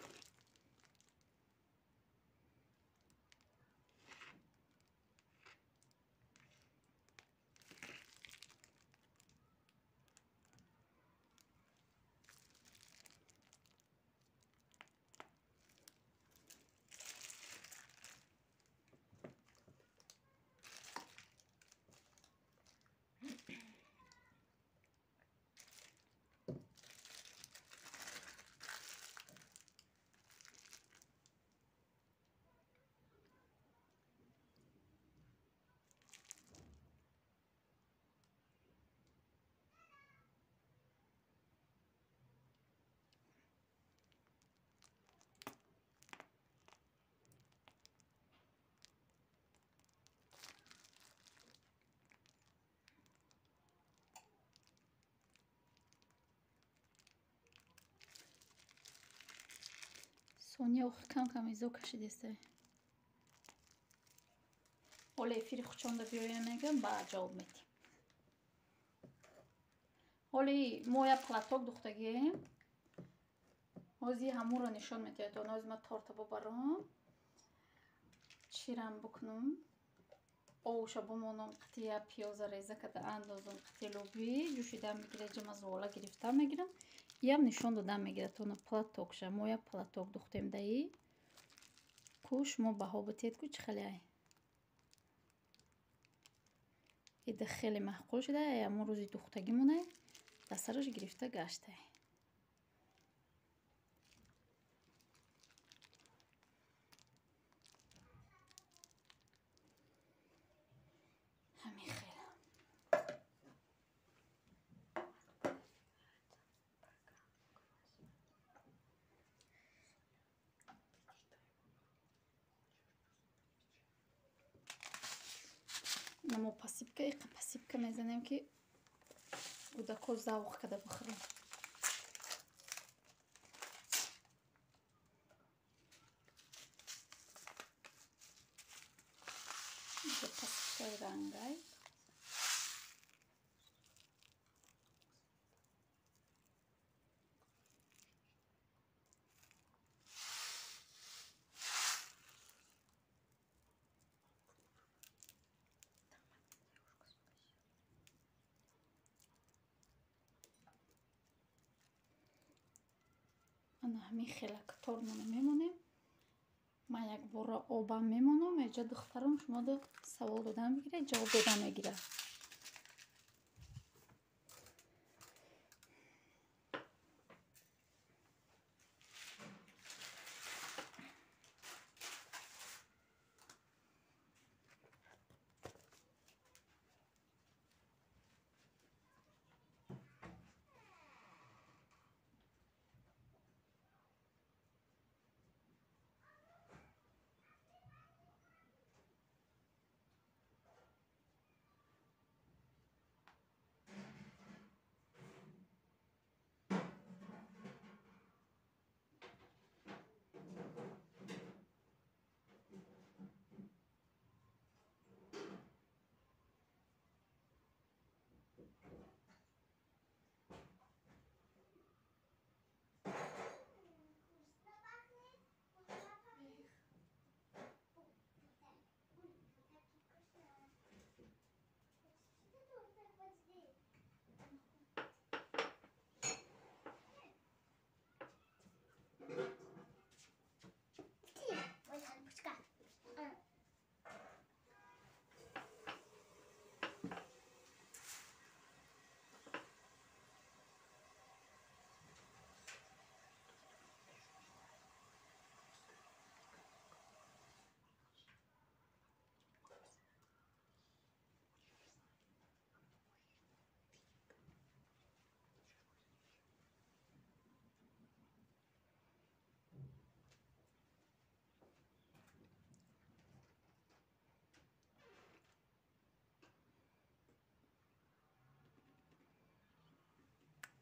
سونیا کم کم ایزو کشیدیسته. حالا افیر خوچانده بیایم میگم با جواب میدیم. حالا ما یک پلاتوک دختگیم. ازی همون رو نشان میده. تو ناز ما تورت ببرم. چیرم بکنم. اوشا بمونم قطعه پیاز ریزه کده اندازم قطعه لوبی جوشیدم میگیره جمع زوالا گرفتم میگیرم. یم نشان دادم میگیره تو نه پلاتوک شه. ما یک پلاتوک دختیم دایی. کوش ما به ها بتید کوچ خیلی ایده خیلی محقول شده. اما روزی دختگی مونه دسترش گرفته گشته. همین خیلی نمو پسیبکه میزنیم که کودکو ذوق کده بخوریم. اینجا پسیبکه رنگای انا همین خیلی کتار میمونیم. من یک بار آبم میمونم. اینجا دخترم شما دو سوال دادم بگیره جواب دادم میگیره.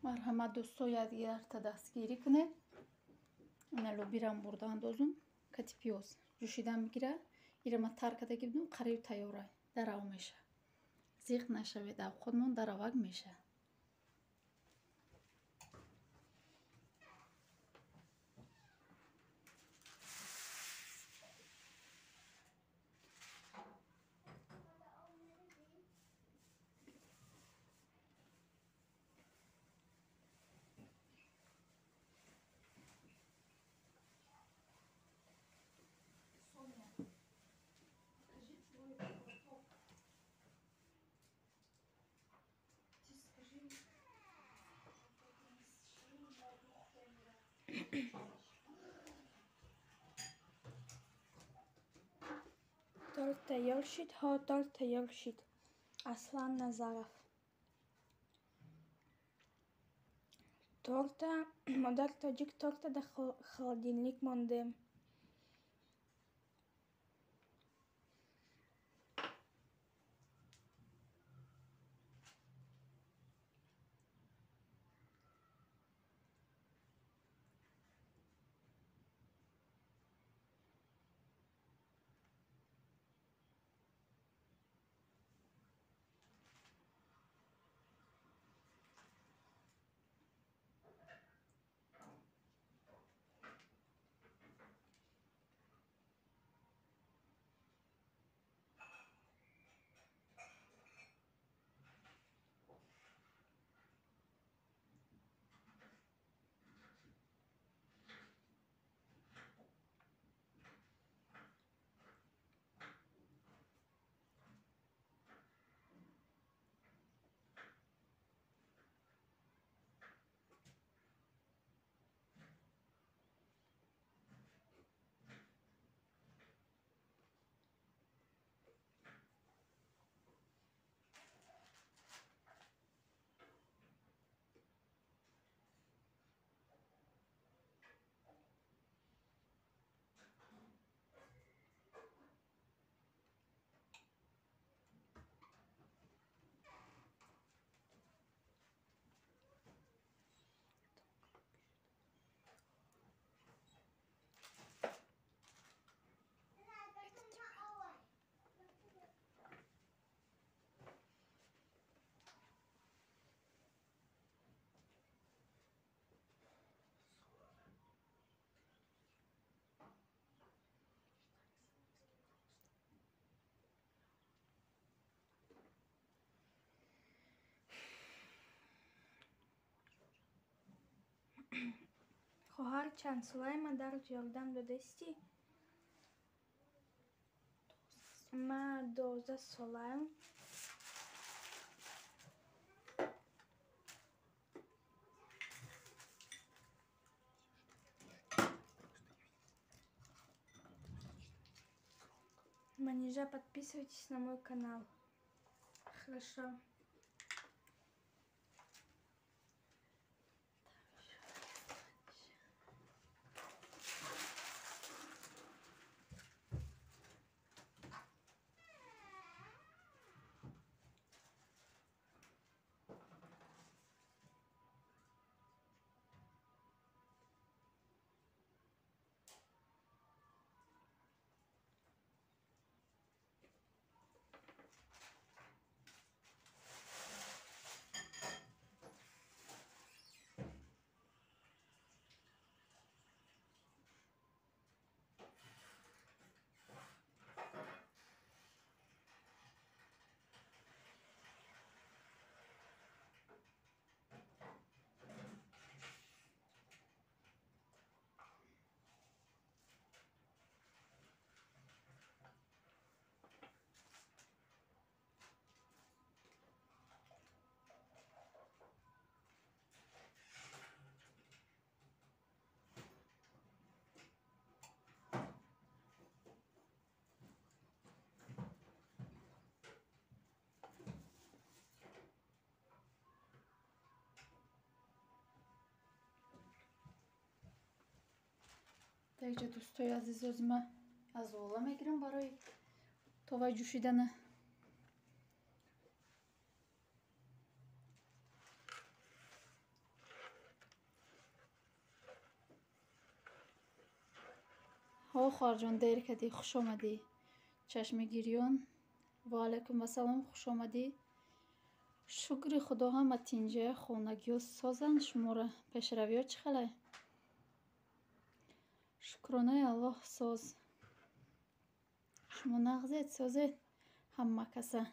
марҳамат дӯсто якярта дастгирӣ кунед. ина лобирам бурда андозум кати пиёз ҷӯшидан бигира. Ирама тар карда гибдум қариб тайёра дарав меша. Зиқ нашавед, авқотмон даравак меша. торт тайёр шид. Ҳо, торт тайёр шид. Аслан Назаров. Торта модар тоҷик торта дар холодильник мондем. Хоҳар чандсолаи мадарот ёрдам додастӣ? Ма 12 солаам. Манижа, подписывайтесь на мой канал. Хорошо. Такҷа дӯстои азизози ман аз ола мегирам барои товаи ҷӯшидана. ҳо хоҳарҷон, дер кадӣ, хуш омадӣ. Чашмигириён, ва алайкум ассалом, хуш омадӣ. Шукри худо, ҳама тинҷая хонагиё созанд. Шумора пешравиё чӣ халай? Шукронаи Аллоҳ соз. Шумо нағзед, созед ҳама каса.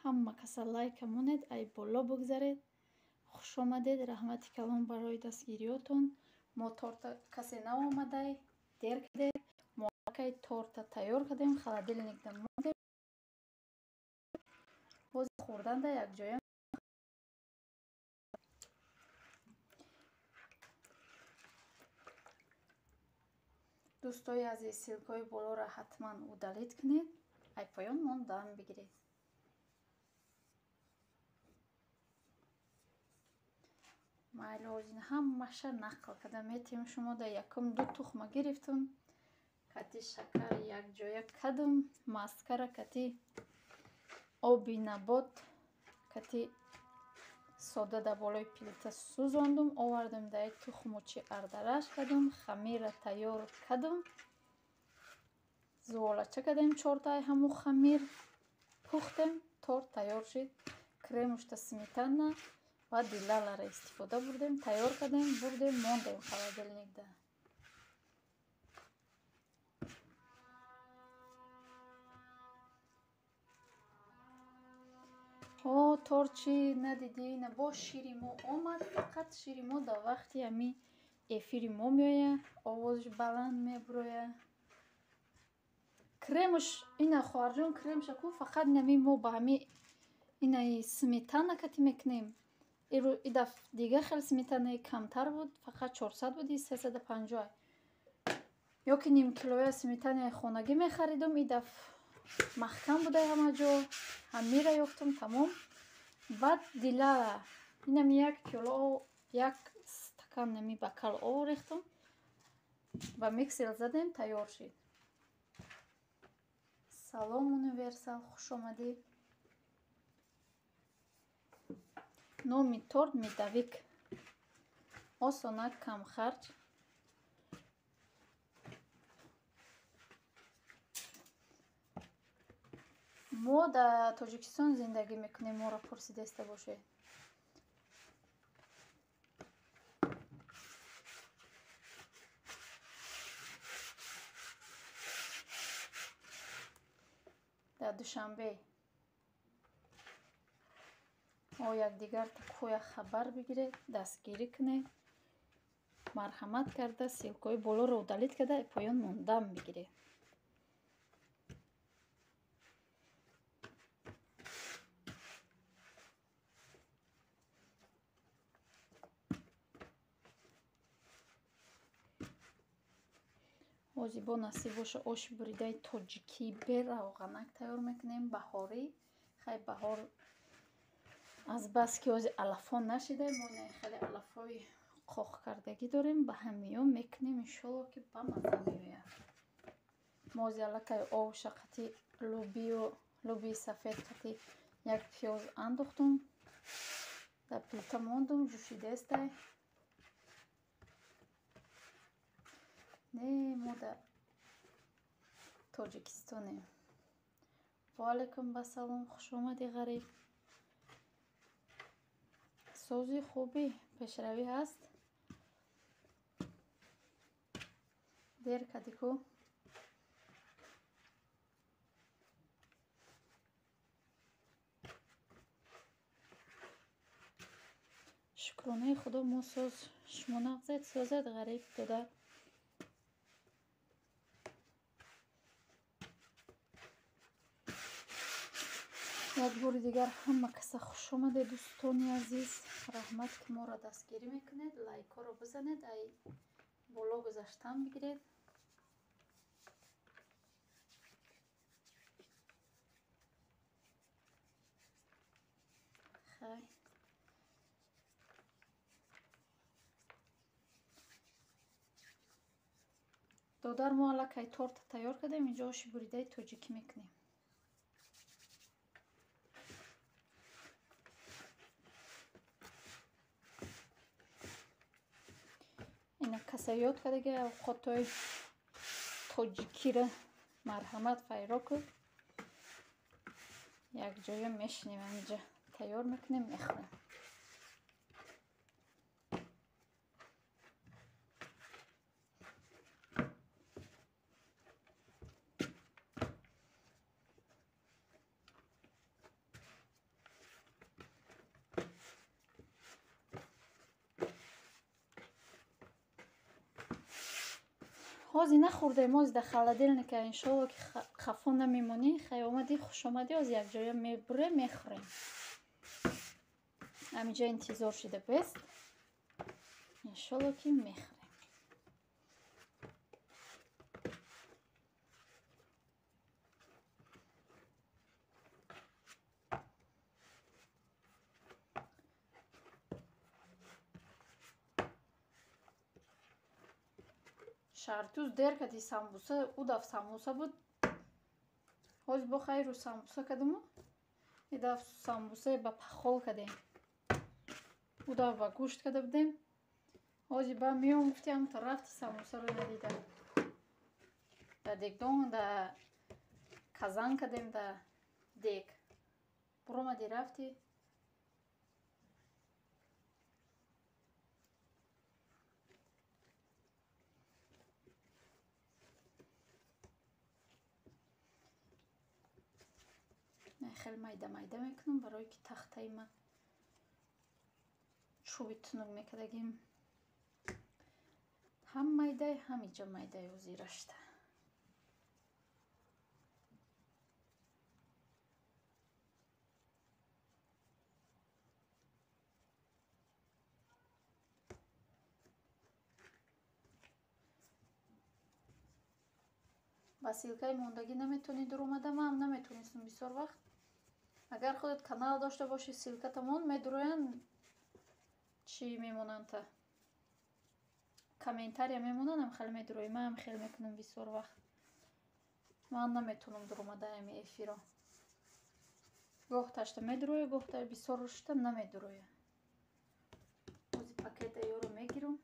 ҳама каса лайка монед, ай боло бугзаред. Хуш омадед, раҳмати калон барои дастгириётон. Мо торта касе наомадай, дер кардед. Мо аллакай торта тайёр кардем, холодильник монде. бози хӯрдан да якҷоя. дӯстои азиз, силкҳои болоро ҳатман удалит кунед. Ай поён мон дам бигиред. майли озин ҳамаша нақл када метем. Шумо да якум ду тухма гирифтум, кати шакар якҷоя кадум, маскара кати оби набот кати сода да болои плита сӯзондум, овардум дар тухмучи ардараш кадум, хамира тайёр кадум, зуволача кадем, чортаи ҳамо хамир пухтем, торт тайёр шид. Кремушта сметана ва дилалара истифода бурдем, тайёр кардем, бурдем, мондем холодильникда. Торт чӣ надидӣ? На бо шири мо омад, фақат шири мо дар вақти ҳами эфири мо меоя, овозиш баланд мебуроя. Кремуш ина хоҳарҷон, кремша ку фақат нами мо ба ҳами инаи сметана кати мекунем. Идаф дига хел сметанаи камтар буд, фақат 400 буди, 350. ё ки нимкилоя сметанаи хонагӣ мехаридум, идаф маҳкам будай ҳама ҷо, ҳамира ёфтум тамом. Баъд дилала инами як кило, як стакан нами бакал об рехтум, ба миксер задем, тайёр шид. Салом универсал, хуш омадӣ. номи торт медавик. Осонак, камхарҷ. мо дар Тоҷикистон зиндагӣ мекунем, моро пурсидаста бошед. дар Душанбе якдигар такоя хабар бигиред, дастгирӣ кунед, марҳамат карда силкҳои болоро удалит карда поён мондам бигиред. ҳозир бо насиб боша ош буридаи тоҷикӣ бе равғанак тайёр мекунем, баҳорӣ. хай баҳор аз бас ки ҳозир алафон нашида, мо хеле алафҳои қоқкардагӣ дорем, ба ҳамиён мекунем, иншоалло ки ба маза меояд. мо ҳозир аллакай овуша қати лӯбии сафед қати як пиёз андохтум, дар плита мондум, ҷӯшидастай. Не, мо дар Тоҷикистонем. Ва алайкум ассалом, хуш омадӣ ғариб. сози хуби пешравӣ ҳаст? дер кади ку? шукронаи худо, мо соз, шумо нағзед, созед ғариб дода. як бори дигар ҳама каса хуш омадед, дӯстони азиз. Раҳмат ки моро дастгирӣ мекунед, лайкҳоро бизанед, ай боло гузаштан бигиред. хай додар, мо аллакай торта тайёр кардем, инҷо оши буридаи тоҷикӣ мекунем. аса ёд кардага овқотҳои тоҷикиро марҳамат файро куд. Якҷоя мешинем, амиҷа тайёр мекунем, мехӯрем. ҳозир нахӯрдаем, ҳозир дар холодильника, иншоалло ки хафо намемонӣ. Хай омадӣ, хуш омадӣ, ҳозир якҷоя мебурем, мехӯрем. амиҷа интизор шуда бест, иншоалло ки мехӯрем. шаҳртӯз дер кади самбуса, удаф самбуса буд. ҳозир бо хайру самбуса кадаму, идаф самбусае ба пахол кадем. удаф ба гӯшт када будем. ҳозир ба меом гуфти ҳамто рафти самбусаро надида. Да дегдон, да казан кадем, да дег. Буромади рафти. хеле майда мекунам, барое ки тахтаи ман чӯби тунук мекардагим ҳам майдае, ҳам иҷа майдае ҳозирашта. ба силкаи мондагӣ наметавонӣ дуромада, ман ҳам наметавонистам бисёр вақт. агар худат канал дошта бошӣ, силкатамон медуроянд, чӣ мемонанд, та комментария мемонанд, ҳам хеле медуроӣ. ман ҳам хеле мекунам бисёр вақт. ман наметавонам дуромада ами эфиро. гоҳ ташта медуроя, гоҳ та бисёр рушта намедуроя. ҳозир пакета ёро мегирам.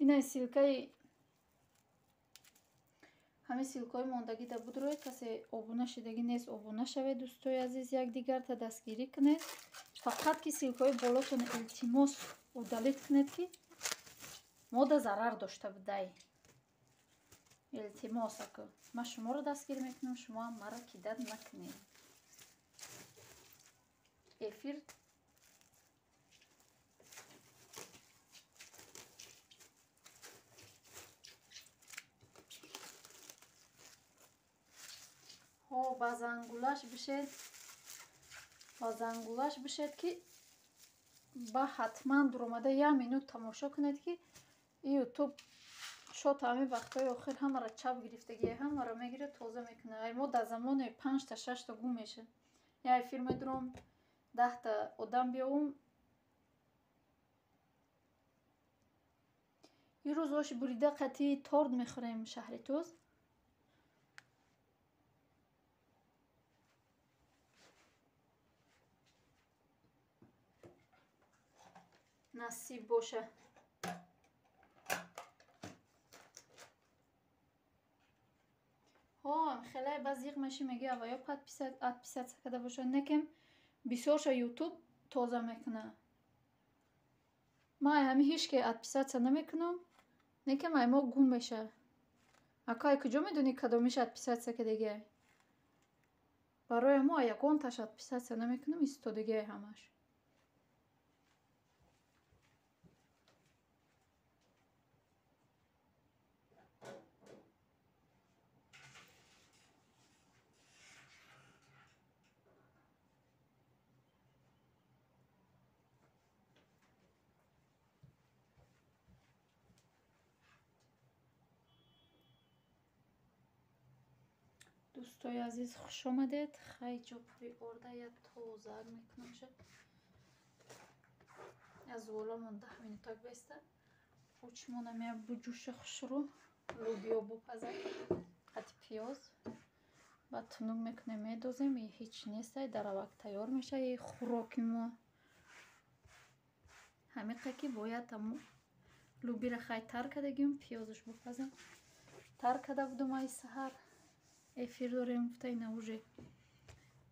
ина силкаи ҳамин силкаҳои мондагӣ да будроя. касе обуна шидагӣ нест, обуна шавед дӯстои азиз, якдигарта дастгирӣ кунед. фақат ки силкаҳои болотон илтимос удалит кунед ки мода зарар дошта будай. илтимос аку ман шуморо дастгирӣ мекунам, шумо ҳам маро кидат накунед. эфир ба зангулаш бишед ки ба ҳатман дуромада 1 минут тамошо кунед ки ютуб шота ҳамин вақтҳои охир ҳамаро чап гирифтагӣ, ҳамаро мегирад, тоза мекунад. ай мо дар замони 5 та 6 та гум мешад. я эфир медурам, 10 та одам биёвум. ирӯз оши бурида қатъии торт мехӯрем Шаҳритӯз. насиб боша. хеле базиқ меши меги аваё подписаться када боша, некем бисёрша ютуб тоза мекуна. ман ҳами ҳеч ки подписаться намекунам, некем ай мо гум меша. акай куҷо медонӣ кадомиш отписатсия кардагия? Барои мо ягонташ отписатсия намекунем, истодагия ҳамаш. дӯстои азиз хуш омадед. Хай ҷо приборда як тозак мекунам шад. аз воламон 10 минутак беста учмонам як буҷуша хушрӯ лӯбиё бупаза қати пиёз ба тунук мекунем медозем. И ҳеҷ нестай даравак тайёр меша. И хӯроки мо ҳамиқа ки бояд аму лӯбира хай тар кардагим пиёзаш бупазам тар карда будум. ай саҳар эфир дорем гуфта ина уже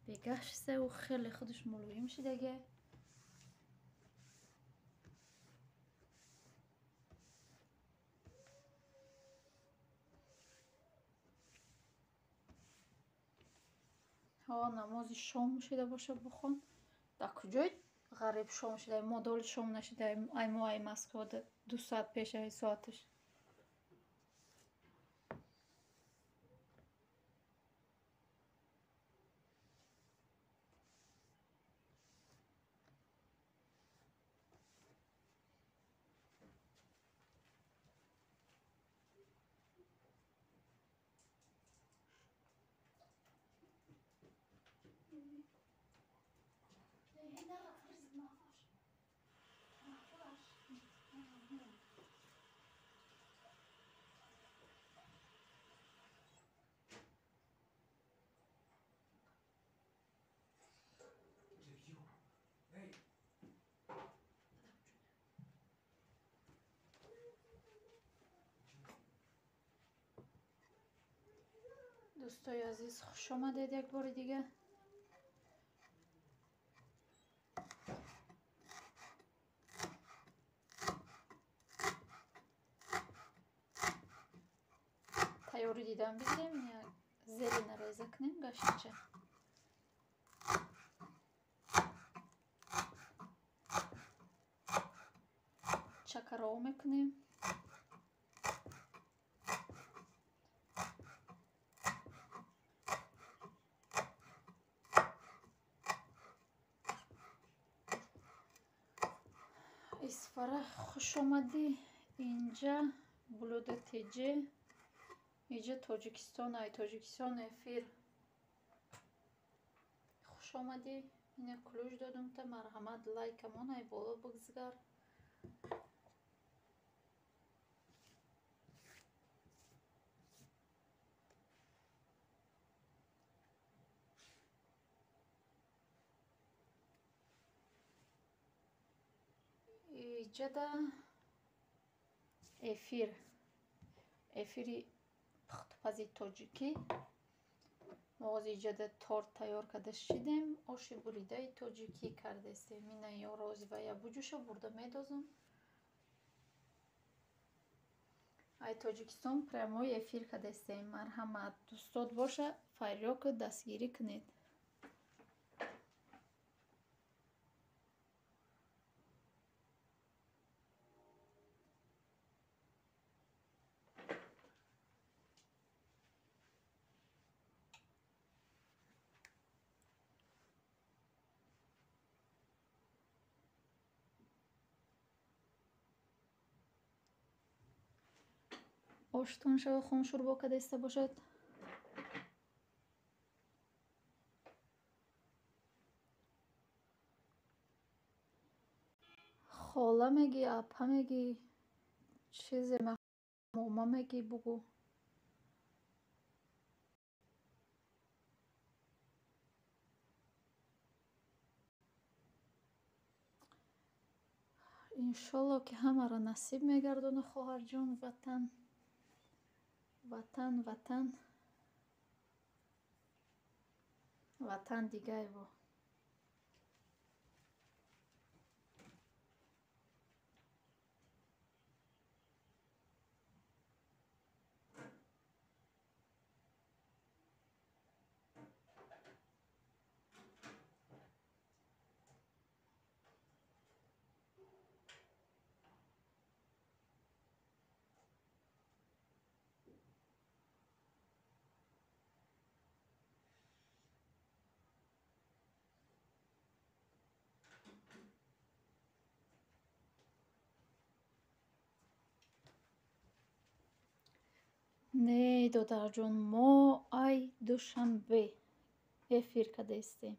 бегах шиста у хеле худаш мулоим шидаге. ҳо намози шом шида боша бухон. да куҷои ғариб шом шида мо доли шом нашида ай мо ай Москва 2 соат пеш ай соаташ. дӯстои азиз хуш омадед як бори дига. тайёрӣ дидан бигирем. як зелена реза кунем гашинча. чакароу мекунем. исфара хуш омадӣ. инҷа блюда теҷе инҷа тоҷикистон. ай тоҷикистон эфир хуш омадӣ. ина кулӯш додум та марҳамат лайкамон ай боло бигзгар. иҷада эфири пухтупази тоҷикӣ. мо оз иҷада торт тайёр карда шидем. оши буридаи тоҷикӣ кардастем. ина ёроз ва я буҷуша бурда медозам. ай тоҷикистон прямои эфир кардастем. марҳамат дӯстод боша файрёка дастгирӣ кунед. оштон шава хун шӯрбо кардаиста бошад. хола мегӣ апа мегӣ чизе мома мегӣ бугӯ. иншолло ки ҳамаро насиб мегардона хоҳарҷон. ватан ватан ватан ватан дигай во. Не, додарҷон, мо ай душанбе эфир кардастем.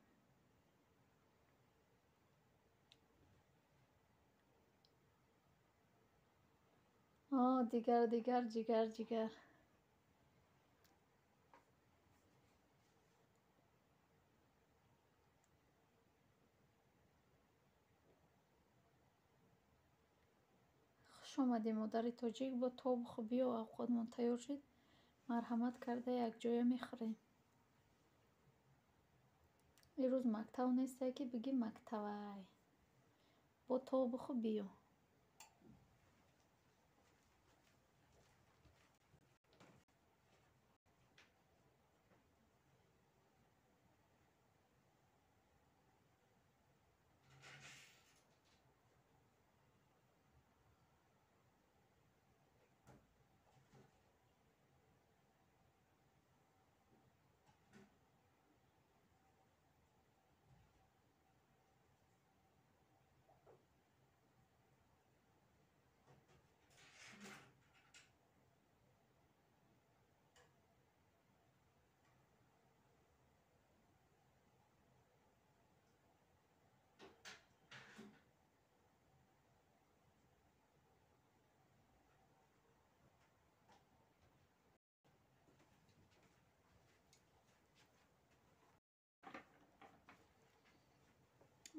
Дигар ҷигар. хуш омадӣ модари тоҷик. Бо тобу хубиё авқотмон тайёр шид. Марҳамат карда якҷоя мехӯрем. имрӯз мактаб нестай ки бигӣ мактабай. Бо тобу хубиё.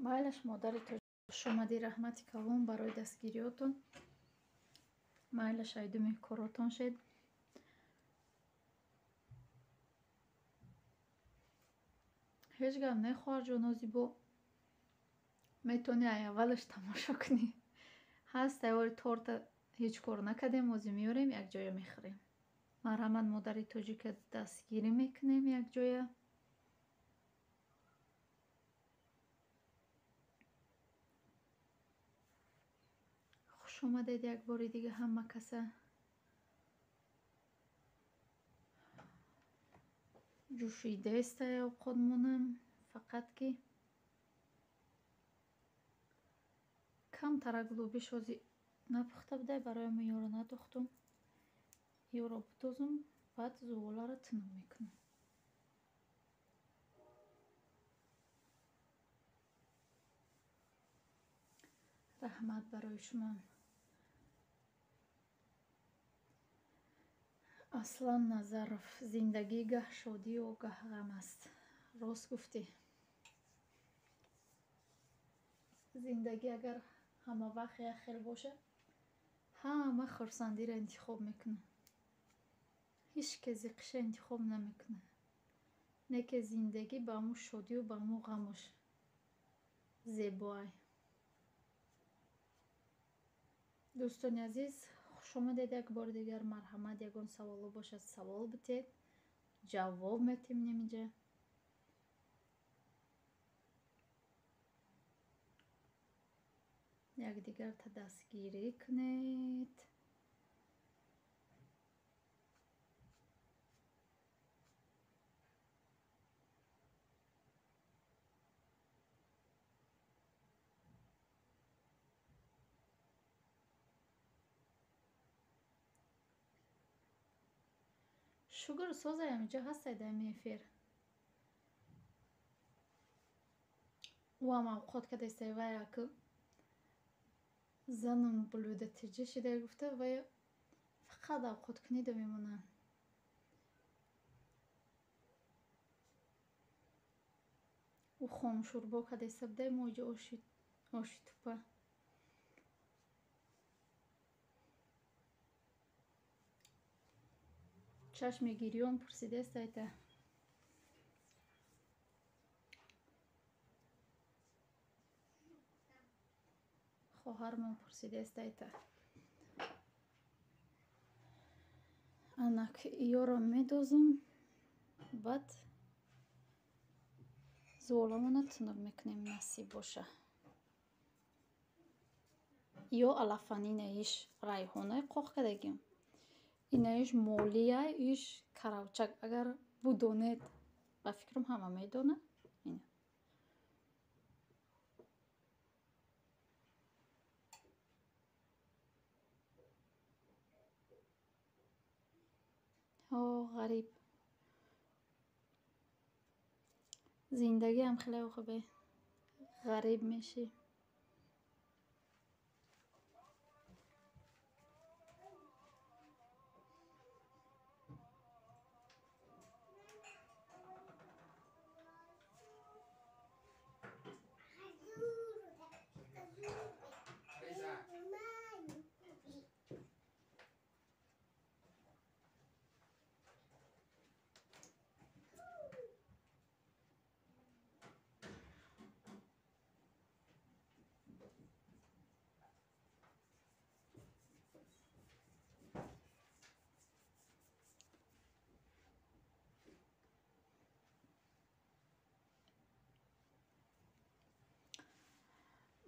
майлаш модари тоҷик, хуш омадӣ. Раҳмати калон барои дастгириётон. майлаш айдуми коротон шед. ҳеҷ гап не хоҳарҷоно зибо. метавонӣ ай аввалаш тамошо кунӣ. ҳаст тайёри торта ҳеҷ кор накардем, озӣ меорем якҷоя мехӯрем. марҳамат модари тоҷика дастгирӣ мекунем якҷоя. хуш омадед як бори дига ҳама каса. ҷӯшидаестае овқотмонам, фақат ки камтара гулӯбиш ҳози напухта будай, барои миёро надохтум. ёро будозум, баъд зуволаро тинук мекунам. раҳмат барои шумо. аслан назаров: зиндагӣ гоҳ шодию гоҳ ғам аст. Рост гуфтӣ. зиндагӣ агар ҳамавақт як хел боша, ҳама хурсандиро интихоб мекунад. ҳеҷ каси қиша интихоб намекунад. не ки зиндагӣ ба ҳамун шодию ба ҳамун ғамуш зебоай. дӯстони азиз, хуш омадед як бори дигар. марҳамат, ягон саволо бошад савол битед, ҷавоб метем немиҷа. якдигарта дастгирӣ кунед. шугар созай ҳамиҷо ҳастай дар ҳамин эфир. вам авқот кадастай вай аку занам блюдотиҷа шидай гуфта вай фақат авқоткунида мемонад. ӯ хомшӯрбо кадаста будай моҷа оши тупа. чашми гирён пурсидастайта. хоҳармон пурсидастайта. анак иёро медозум, баъд зуоламона тинук мекунем насиб боша. ё алафанина иш райҳонаи қоқ кадагим. ина иш молия, иш каравчак. агар будонед, ба фикрам ҳама медонад. ина غریب. زندگی هم خیلی خوبه، غریب میشی.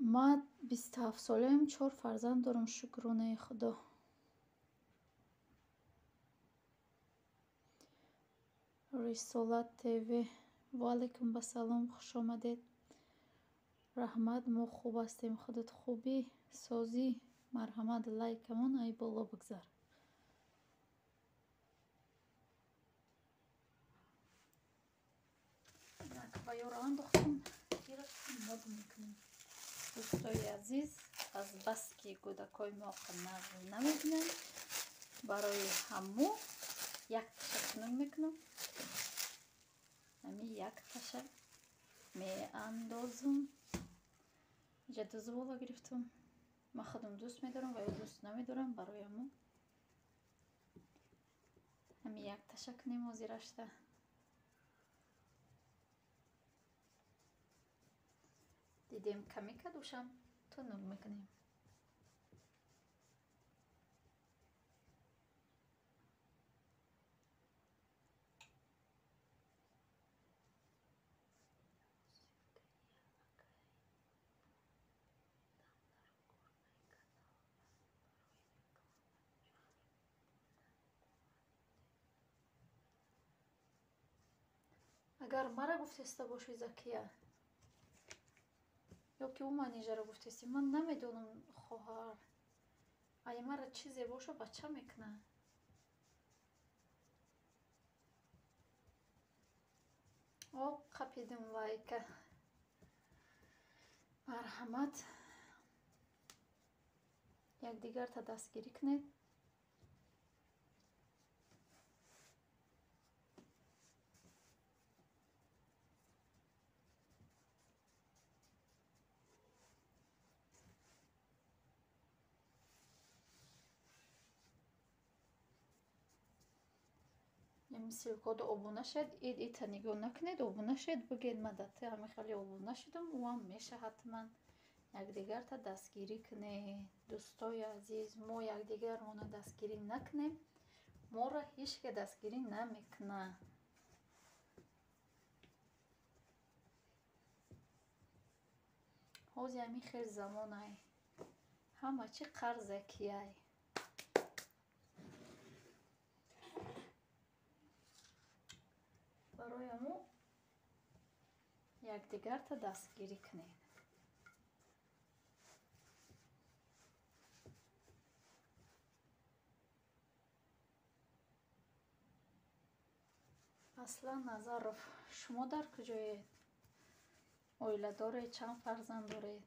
ما 27 ساله‌ام، 4 فرزند دارم، شکرانه خدا. رسالت تیوی، و علیکم بسلام، خوش آمدید. رحمت، ما خوب هستیم، خودت خوبی؟ سازی، مرحمت، لایکمون ای بالا بگذار. نکبایی رو انداختم، گرفتیم مد میکنیم. دوستای عزیز، از بس که کودکای ما نقل نمیبینن، برای همو یک تشکر میکنم. همین یک تشکر می اندازم. اینجا دو زباله گرفتم. من خودم دوست میدارم و یا دوست نمیدارم، برای همو همین یک تشکر نمازی رشته. دیدیم کمی که دوشم تنول میکنیم. اگر مرا گفتسته باشی زکیه، یا که او منیجه را گفتستی، من نمیدونم خواهر ای مرا چیزی باشه بچه میکنه. او قپیدم لایک، مرحمت. یک دیگر تا دستگیری کنید. مثل کد ابونه شد، ایتا نگاه نکنید، ابونه شد بگید مدت همه خیلی ابونه شدم و هم میشه حتما یک دیگر تا دستگیری کنید. دوستای عزیز، ما یک دیگر مونه دستگیری نکنیم، ما را هیچ که دستگیری نمیکنه. حوزی همی خیلی زمان های همه چی قرضه کیه. برای همو یک دیگر تا دستگیری کنید. اصلا نظر شما در کجایید؟ اویله دارید؟ چند فرزند دارید؟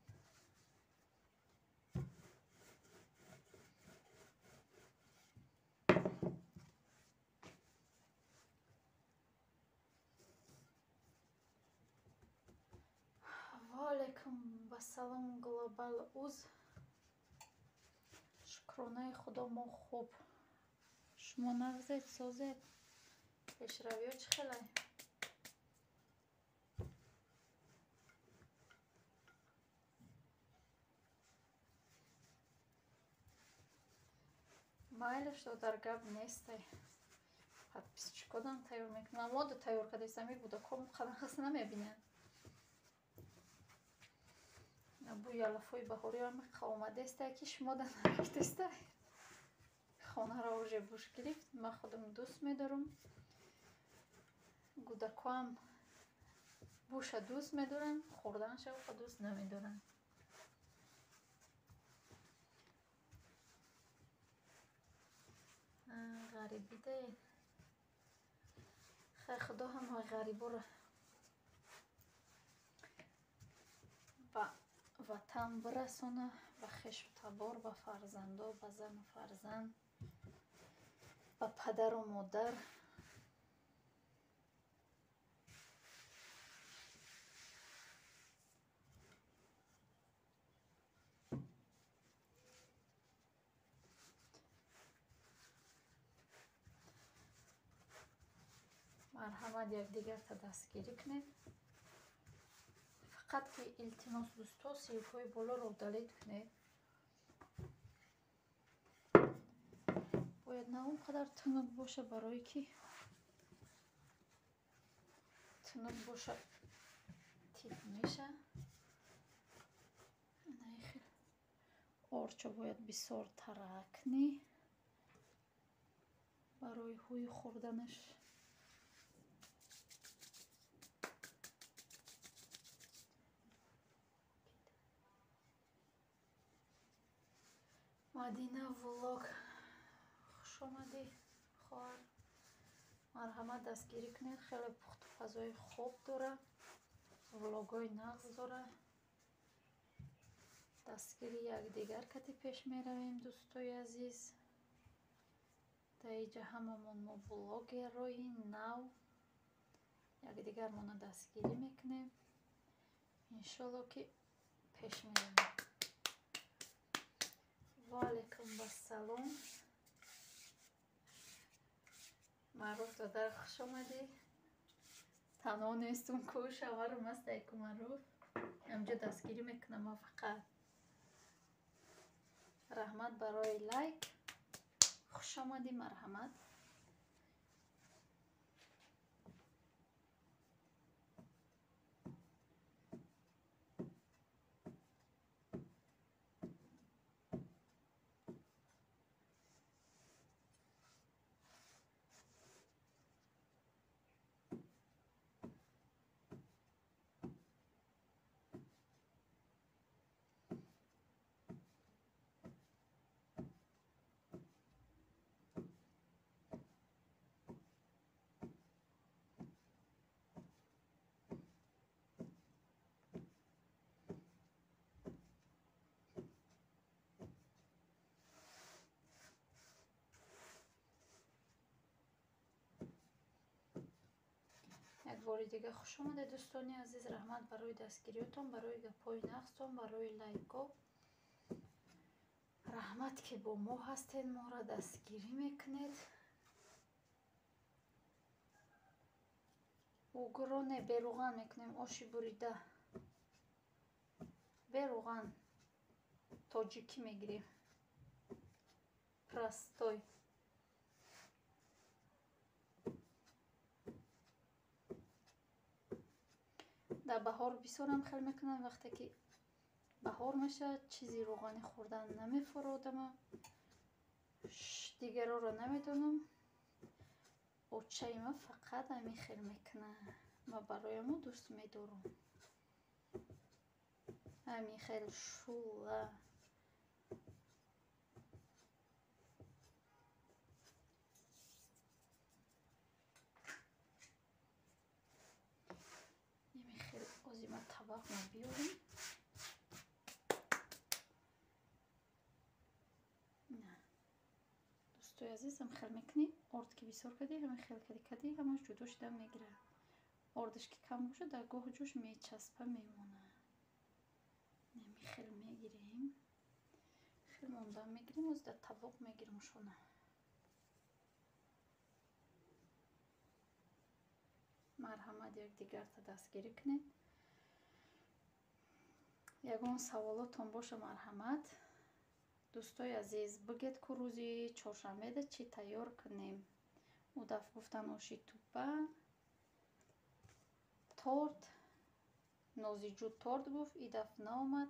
و علیکم بسلام گلوبال اوز. شکرانه خدا ما خوب. شما نغزید سازید پیشروی ها چه خیلی؟ مایلش دو در گب نیسته. حد پیس چی کدام تایور میکنم. ما دو تایور کده سمی بوده کم قدم خست نمیبینن. بو یالفوی بخوری هم قومده است که شما در نرفت است. خانه را اوژه بوش گرفت. من خودم دوست میدارم. گودکو هم بوش دوست میدارن، خوردنش هم دوست نمیدارن. غریبی ده خیر خدا همه غریبا را به وطن برسانه، به خویش و تبار، به فرزندا، به زن و فرزند، به پدر و مادر. مرحمت یکدیگر تا دستگیری کنید. فقط که التماس دوستا سیف‌های بالا رو دلیت کنید. باید نه اونقدر تنگ باشه، برای که تنگ باشه تیپ میشه. آرچه باید بسیار ترکنی برای هوی خوردنش. مدینه ولوگ خوش آمدی خواهر. مرحمت دستگیری کنید. خیلی پخت و فضای خوب داره، ولوگای نغز داره. دستگیری یکدیگر کتی پیش می رویم دوستای عزیز. در اینجا هممون ما ولوگ روی نو یکدیگر مون دستگیری میکنیم. انشالله که پیش می رویم. و علیکم السلام. معروف دادر خوش آمدی. تنها نیستم که شوهرم است. ایکو معروف امجا دستگیری میکنم. فقط رحمت برای لایک. خوش آمدی مرحمت. یک بار دیگه خوش آمده دوستان عزیز. رحمت برای دستگیریتون، برای گپای نغزتون، برای لایکا. رحمت که با ما هستین، ما را دستگیری میکنید. اوگرانه بیروغن میکنیم. آشی بریده بیروغن تاجیکی میگیریم. پرستوی در بهار بسیار هم خیلی میکنم. وقتی که بهار میشه چیزی روغنی خوردن نمیفرادم. دیگر را نمیدونم. بچه ما فقط همین خیلی میکنه. ما برای ما دوست میدارم. همین خیلی شوله. همین خیلی آزیما طبق ما بیاریم. نه دوستای عزیزم خیلی میکنی. آرد که بسیار کدی همین خیلی کدی همش جداش دم میگیره. آردش که کم باشه در گوه جوش میچسبه میمونه. نمی خیلی میگیریم. خیلی موندم میگیریم. از در طبق میگیریم شونه. مرحمت یک دیگر تا دستگیری کنید. یگان سوالاتون باشه مرحمت. دوستای عزیز بگید که روزی چهارشنبه چی تیار کنیم. او دفعه گفتن آشی توپه، تورت، نازیجو تورت گفت. این دفعه نامد.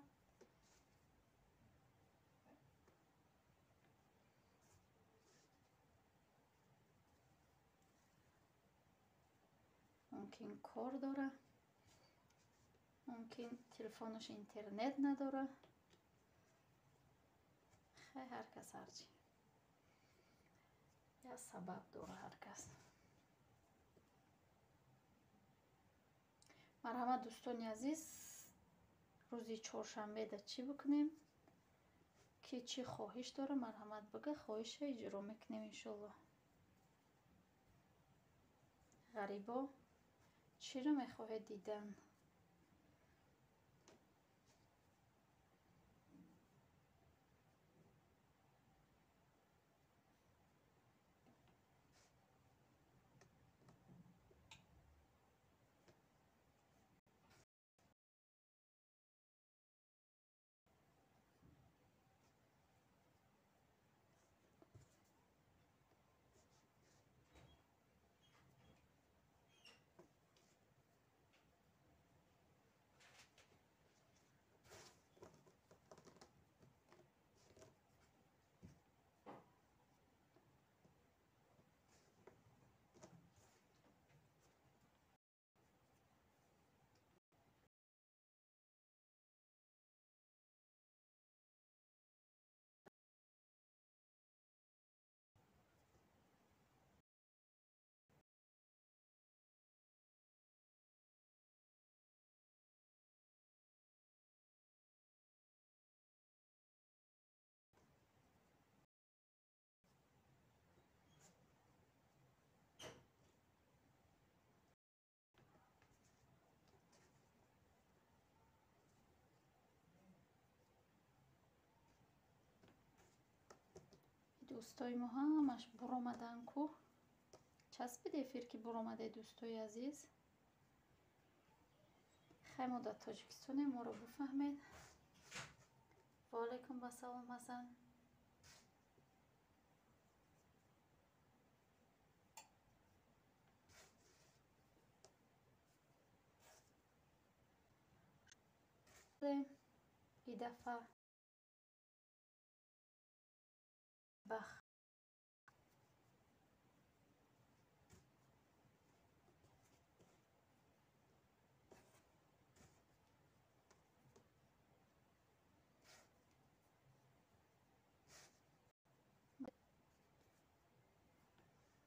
ممکن کار داره، ممکن تلفنش اینترنت نداره. خیلی هر کس هرچی یا سبب داره هر کس. ҳама дӯстони азиз, рӯзи чоршанбеда чӣ бикунем? Ки чӣ хоҳиш дора, марҳамат бига, хоҳиша иҷро мекунем иншоллоҳ. ғарибо, чиро мехоҳед дидан? дӯстои мо ҳамаш буромадан ку. Часпид эфир ки буромаде дӯстои азиз. Хай мо дар Тоҷикистоне, моро бифаҳмед. Ва алайкум ассалом Ҳасан. идафа бах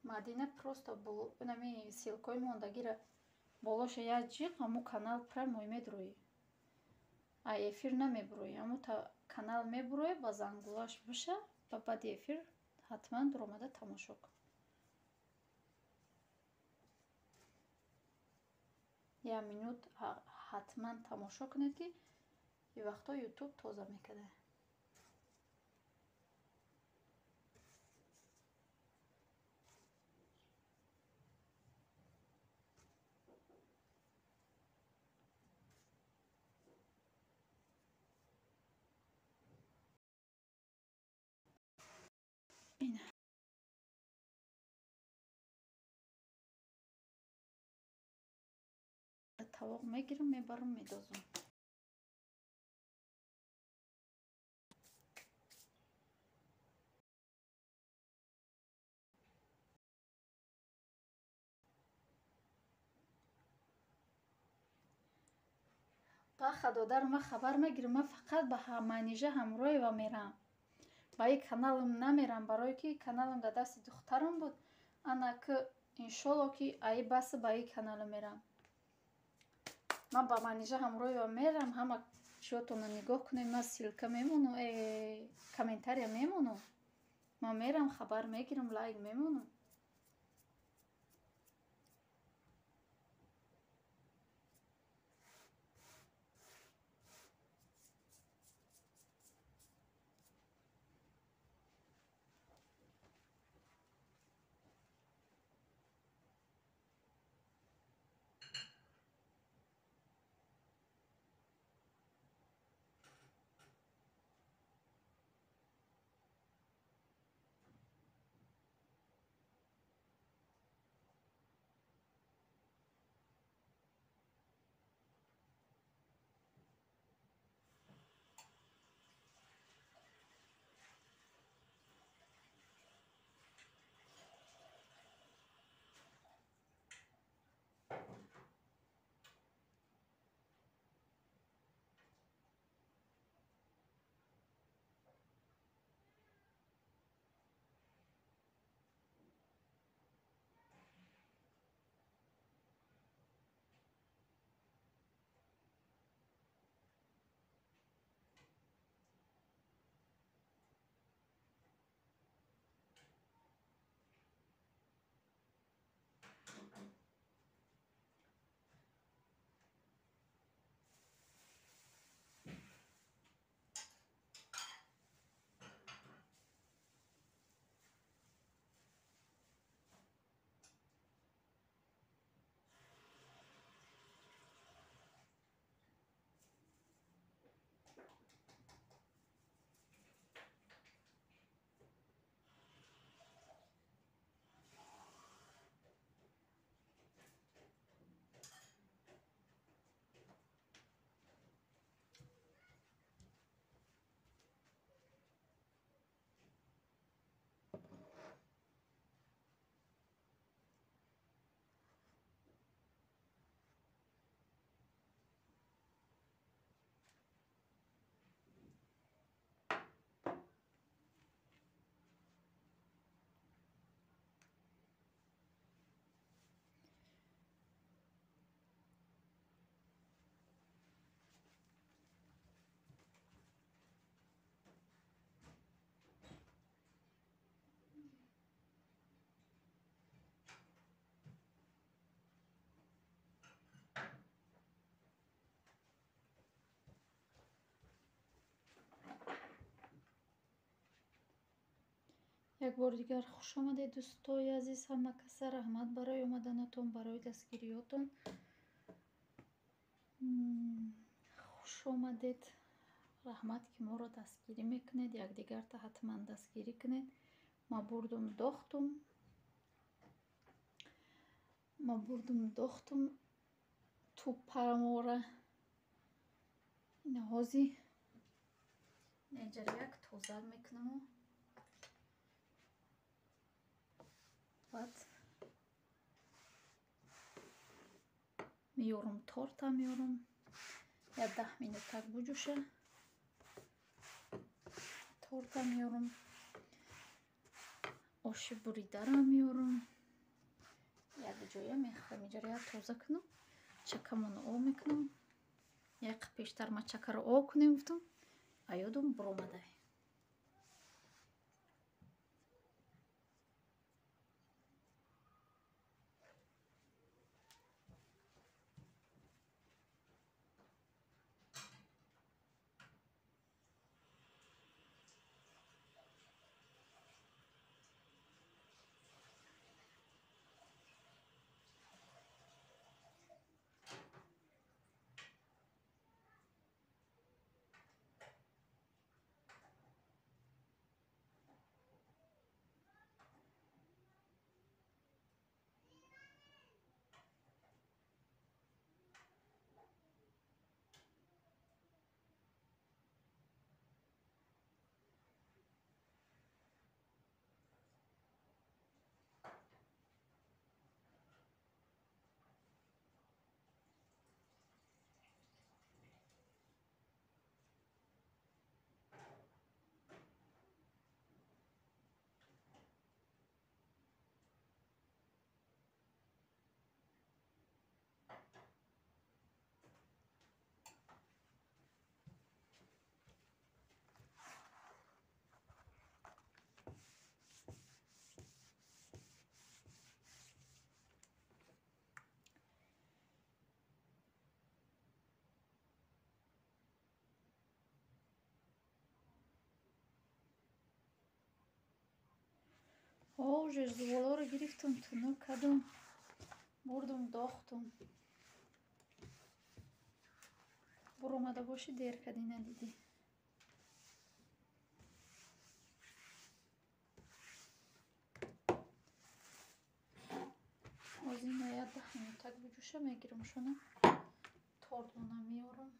Мадина просто нами силкои мондагира болоша як ҷиқ аму канал прямой медрӯи. А эфир намебурӯи. Аму канал мебурӯи ба зангулаш биша ва баъди эфир ҳатман дуромада тамошо кун. Як минут ҳатман тамошо кунед ки и вақто ютуб тоза мекарда. Ин тавоқ мегирам, мебарам, медозам. ба хадодар ма хабар мегирам, ман фақат ба манижа ҳамроҳи ва мерам. Ба ин каналам намерам, барое ки каналам дар дасти духтарам буд. Ана ки иншолло ки аи баси ба ин канала мерам. Ман ба манижа ҳамроҳи ва мерам. Ҳама чиётонро нигоҳ кунед. Ман силка мемону, комментария мемону. Ман мерам, хабар мегирам, лайк мемону. як бор дигар хуш омадед дӯстои азиз. Ҳама каса раҳмат барои омаданатон, барои дастгириётон. Хуш омадед. раҳмат ки моро дастгирӣ мекунед, якдигарта ҳатман дастгирӣ кунед. ма бурдум дохтум туппарамора ина ҳози неҷаряк тоза мекунам. баъд меёрам торта меёрам 10 минутак буҷӯша. торта меёрам, оши буридарам меёрам, якҷоя мехӯрам. иҷарая тоза кунам, чакамоно об мекунам. як пештар ма чакаро об кунем гуфтам, а ёдам буромадай. Жирзуволоро гирифтам, тунук кардам, бурдум дохтум. буромада бошӣ, дер кадӣ надидӣ. озина 10 минутак буҷӯша мегирам шуна. тортона меёрам,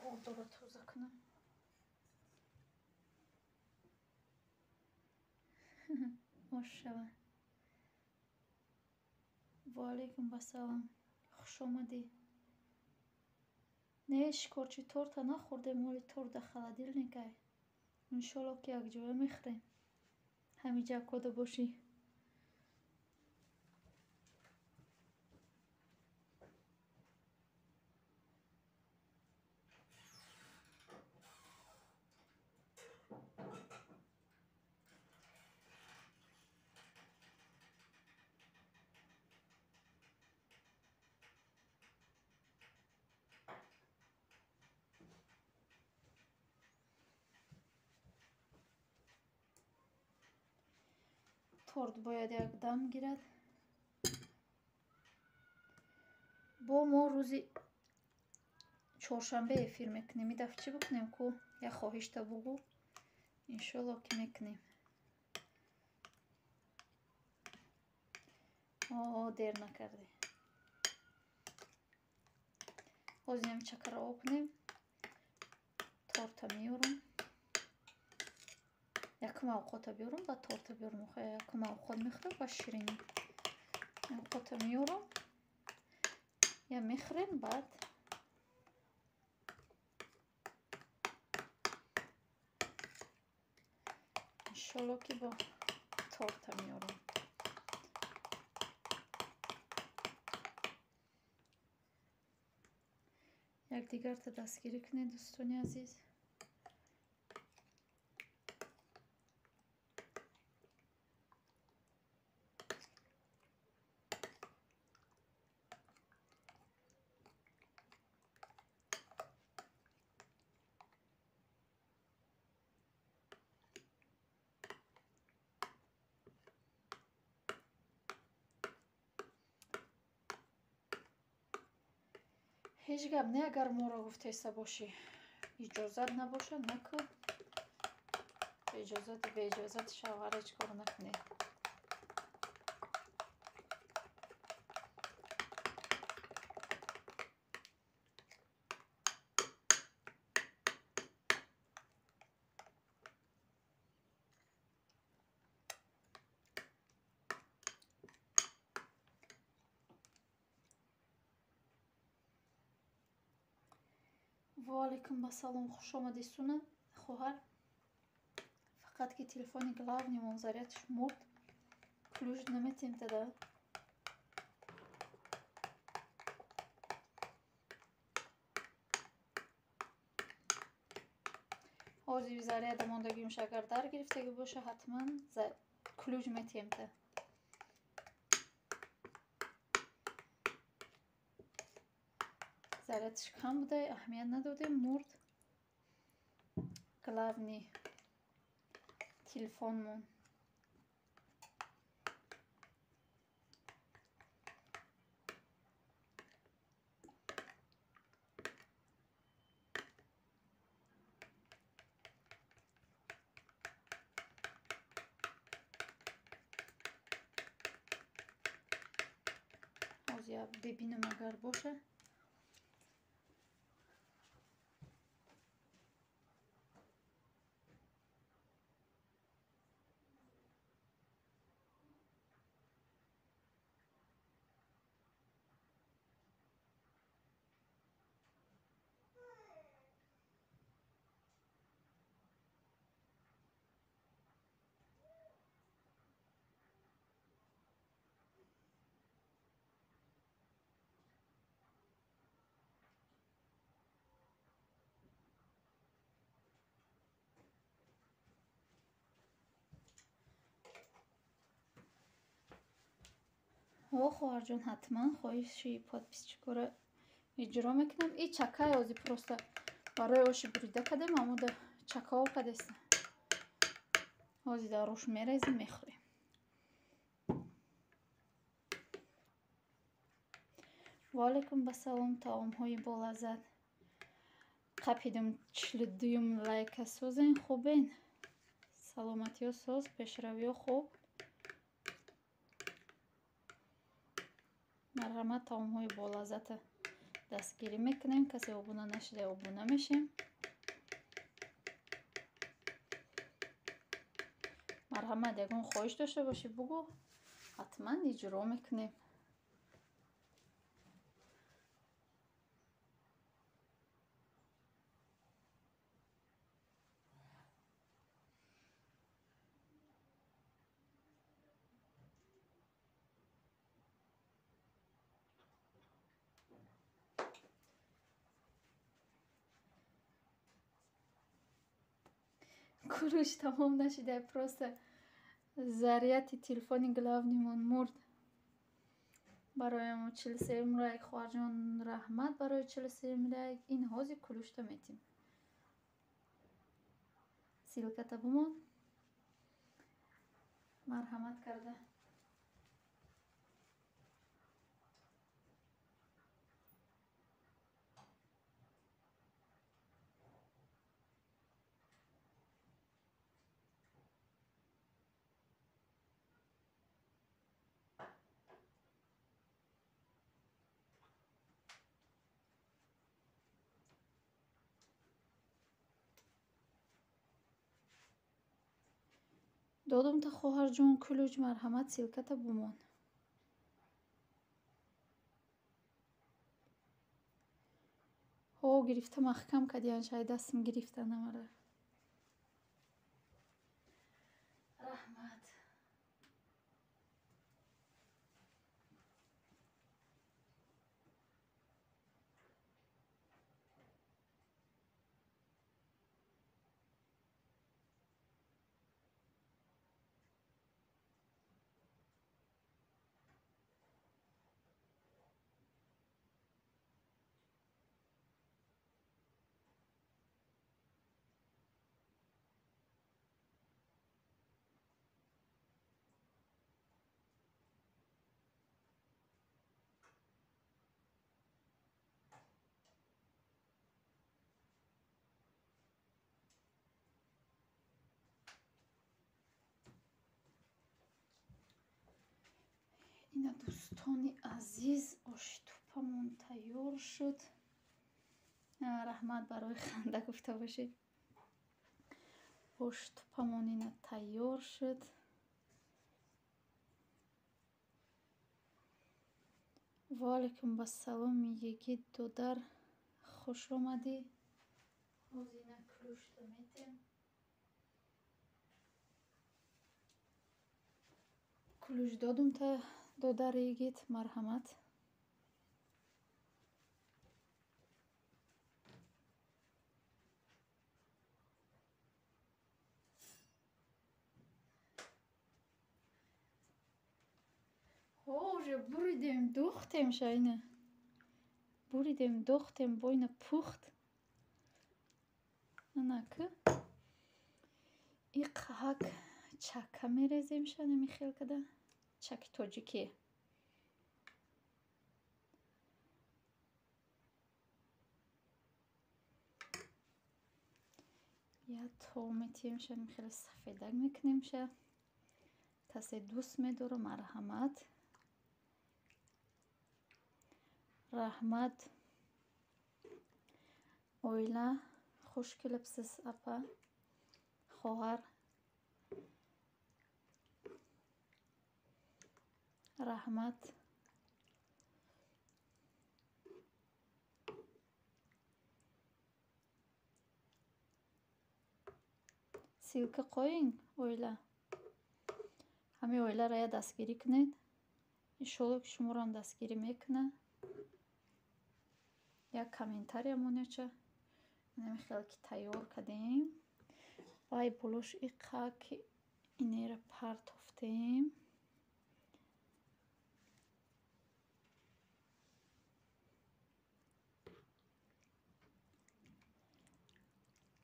обдора тоза кунам. ош шава. ва алейкум басалом, хуш омадӣ. не шикорчи торта нахӯрдем, моли торт да холодильникай. иншолло ки якҷоя мехӯрем. ҳамиҷа кода бошӣ. торт бояд як дам гирад. бо мо рӯзи чоршанбе эфир мекунем. и дафъа чӣ бикунем ку як хоҳишта бугӯ. иншолло ки мекунем. дер накарде. ҳозинам чакара об кунем. торта меёрам. якум авқота биёрам, ба торта биёрам. якум авқот мехӯрам ба ширинӣ. авқота меёрам. я мехӯрем, баъд иншолло ки бо торта меёрам. якдигарта дастгирӣ кунед, дӯстони азиз. ҳеҷ гап не агар моро гуфтеса бошӣ иҷозат набоша накун иҷозати беиҷозати шавҳар ҳеҷ кор накунед. وعلیکم السلام خوش آمدی سونا خواهر فقط که تلفن главный منظریتش مرد ключ نمیتیم داده حاضی заряд мондагимш агар дар гирифтаги боша ҳатман ключ метием та зарядш кам буда аҳамият надодем мурд главный телефонмон ҳозир бибинам агар боша хоҳарҷон ҳатман хоҳиши подписчикора иҷро мекунам и чакаи ҳозир просто барои оши бурида кардем амода чакао кадеста ҳозир дар рош мерезим мехӯрем ваалайкум ассалом таомҳои болаззат қапидум 42 лайка созен хубен саломатиё соз пешравиё хуб марҳамат таомҳои болаззата дастгирӣ мекунем касе обуна нашуда обуна мешем марҳамат ягон хоҳиш дошта бошӣ бугӯ ҳатман иҷро мекунем курӯш тамом нашуда просто заряди телефони главнимон мурд бароямо 43 лайк хоҳарҷон раҳмат барои 43 лайк ин ҳозир кулушта метим силката бумон марҳамат карда додумта хоҳарҷон кулуҷ марҳамат силката бумон ҳо гирифта маҳкам кадиан шай дастам гирифта намара раҳмат ина дӯстони азиз, оши туппамон тайёр шуд. Раҳмат барои ханда гуфта бошед. Оши туппамон ина тайёр шуд. ва алайкум бассалом Йигит додар, хуш омадӣ. ҳозир ина кӯшта метем. Кулуш додум та додар Йигит, марҳамат. Уже буридем, духтем шайна. Буридем, духтем, бойна пухт. Анаку. Иқҳак чака мерезем шана михелкада. Чаки тоҷикӣ. Я то метием шана михеле сафедак мекунем ша. Касе дӯст медоро, марҳамат. Раҳмат. Оила хуш келибсиз апа. Хоҳар. Раҳмат. Силка qo'ying oila. Ҳами oilaро я дастгирӣ кунед. Иншолло ки шуморо ҳам дастгирӣ мекуна. Як комментариямон яча. Намехел ки тайёр кардем. Вай болош иқак инера партофтем.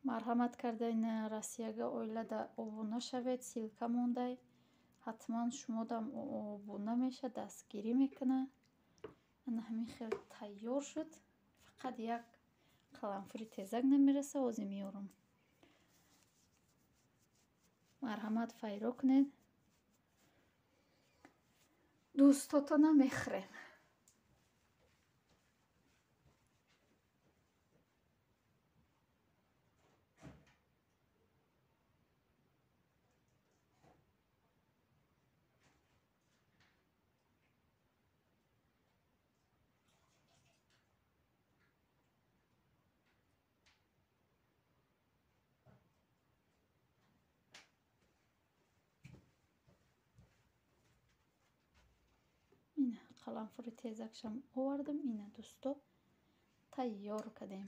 марҳамат карда ина Россияга оилада обуна шавед. Силка мондай. ҳатман шумодам обуна меша, дастгирӣ мекуна. Ана ҳамин хел тайёр шуд. Фақат як қаламфури тезак намереса, ҳозир меорам. марҳамат файро кунед. дӯстотона мехӯрем. ина қаламфури тезакшам овардам. Ина дӯсто тайёр кардем.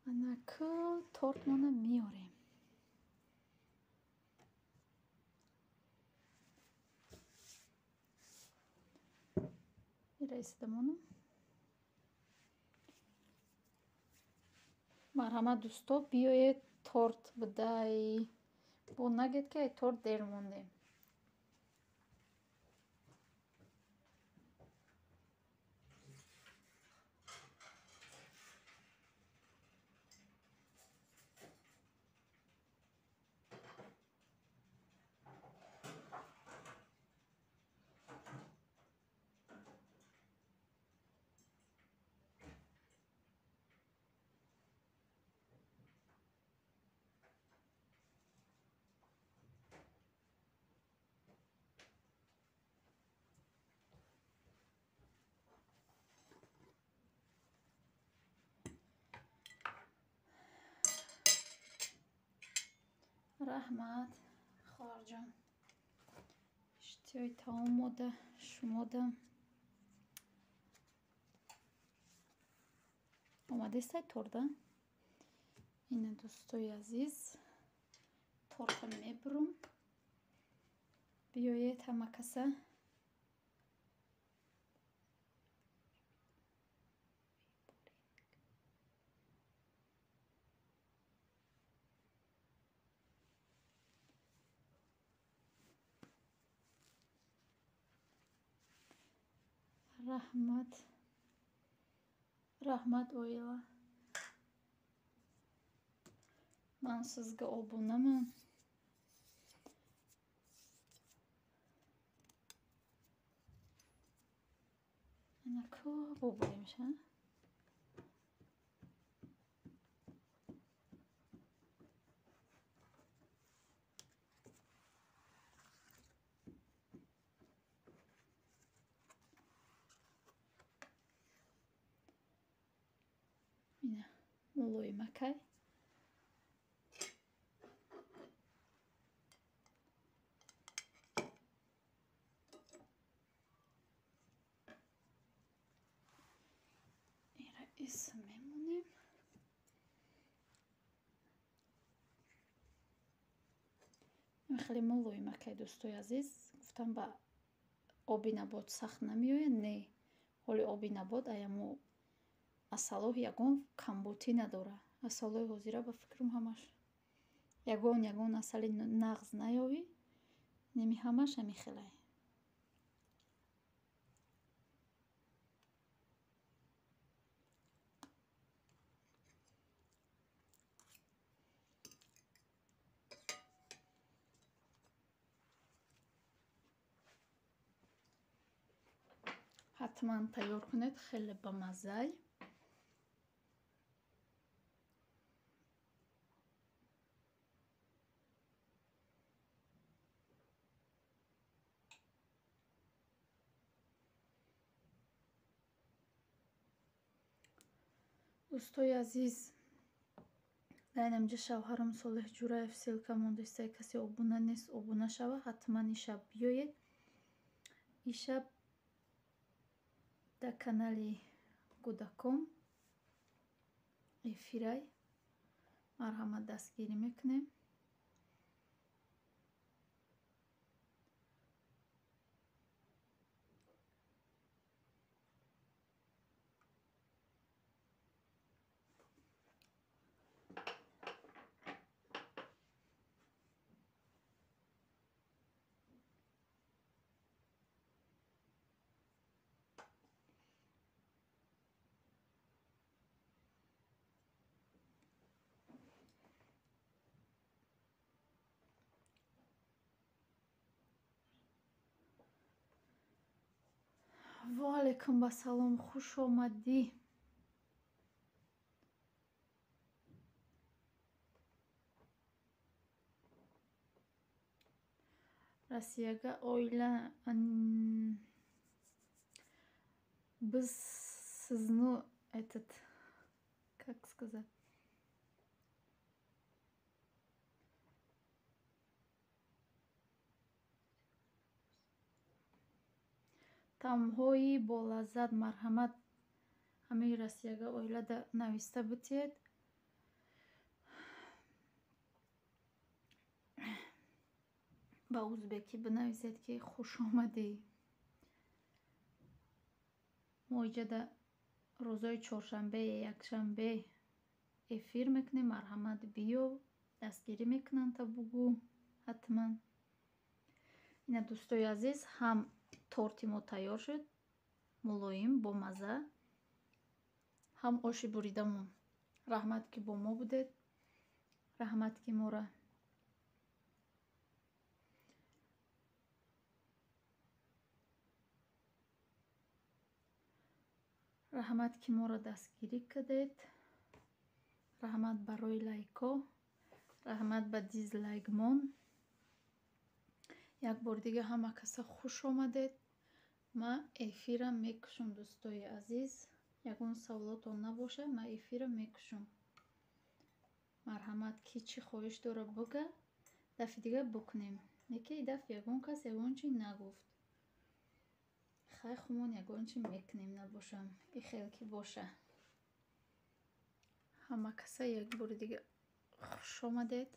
анаку тортмона меорем. Расидамонам. марҳамат дӯсто, биёед торт будай. Бо нагед ки ай торт дер мондем. раҳмат хоҳарҷон. иштиёи таом мода шумодам. омадестай торда. ина дӯстои азиз, торта мебурум. биёед ҳама каса. Rahmat oila. Ман сизга обунаман. Ана ко бубуримша. Ина мулоимакай. Ира мемонем. خیلی مولوی مکه دوستای عزیز. گفتم با آبی نبات سخت نمیوید. نه حالی آبی نبات ایامو اصالوه یگون کمبوتی نداره. اصالوه حضیره با فکرم همش یگون اصالی نغز نیاوی نمی همش همی خیلی حتما تیار کنید. خیلی با مزه. دوستای عزیز در اینجا شوهرم صالح جوراєв ссылка موندسته. کسی обуна نیست обуна شوه. حتما این شب بیایید. این شب در کانال کودکان افیرای مرحمت دستگیری میکنیم. ва алейкум ба салом. хуш омадӣ. Россияга оила biz sizni этот как сказать таъмҳои болаззат марҳамат ҳамаи Россияга оилада нависта битед. ба узбекӣ бинависед ки хуш омадӣ. мо иҷада рӯзои чоршанбе якшанбе эфир мекунем. марҳамат биё. дастгирӣ мекунанд та бугӯ ҳатман. ина дӯстои азиз ҳам торти мо тайёр шуд. мулоим бо мазза. ҳам оши буридамон. раҳмат ки бо мо будед. раҳмат ки моро дастгирӣ кардед. раҳмат барои лайкҳо. раҳмат ба дизлайкмон. як бор дига ҳама каса хуш омадед. ман эфирам мекушам дӯстои азиз. ягон саволотон набоша ман эфирам мекушам. марҳамат ки чӣ хоҳиш дора бига. дафъи дига бикунем. неки ин дафъ ягон кас ягон чӣ нагуфт. хай хумон ягон чӣ мекунем набошам. ихел ки боша. ҳама каса як бори дига хуш омадед.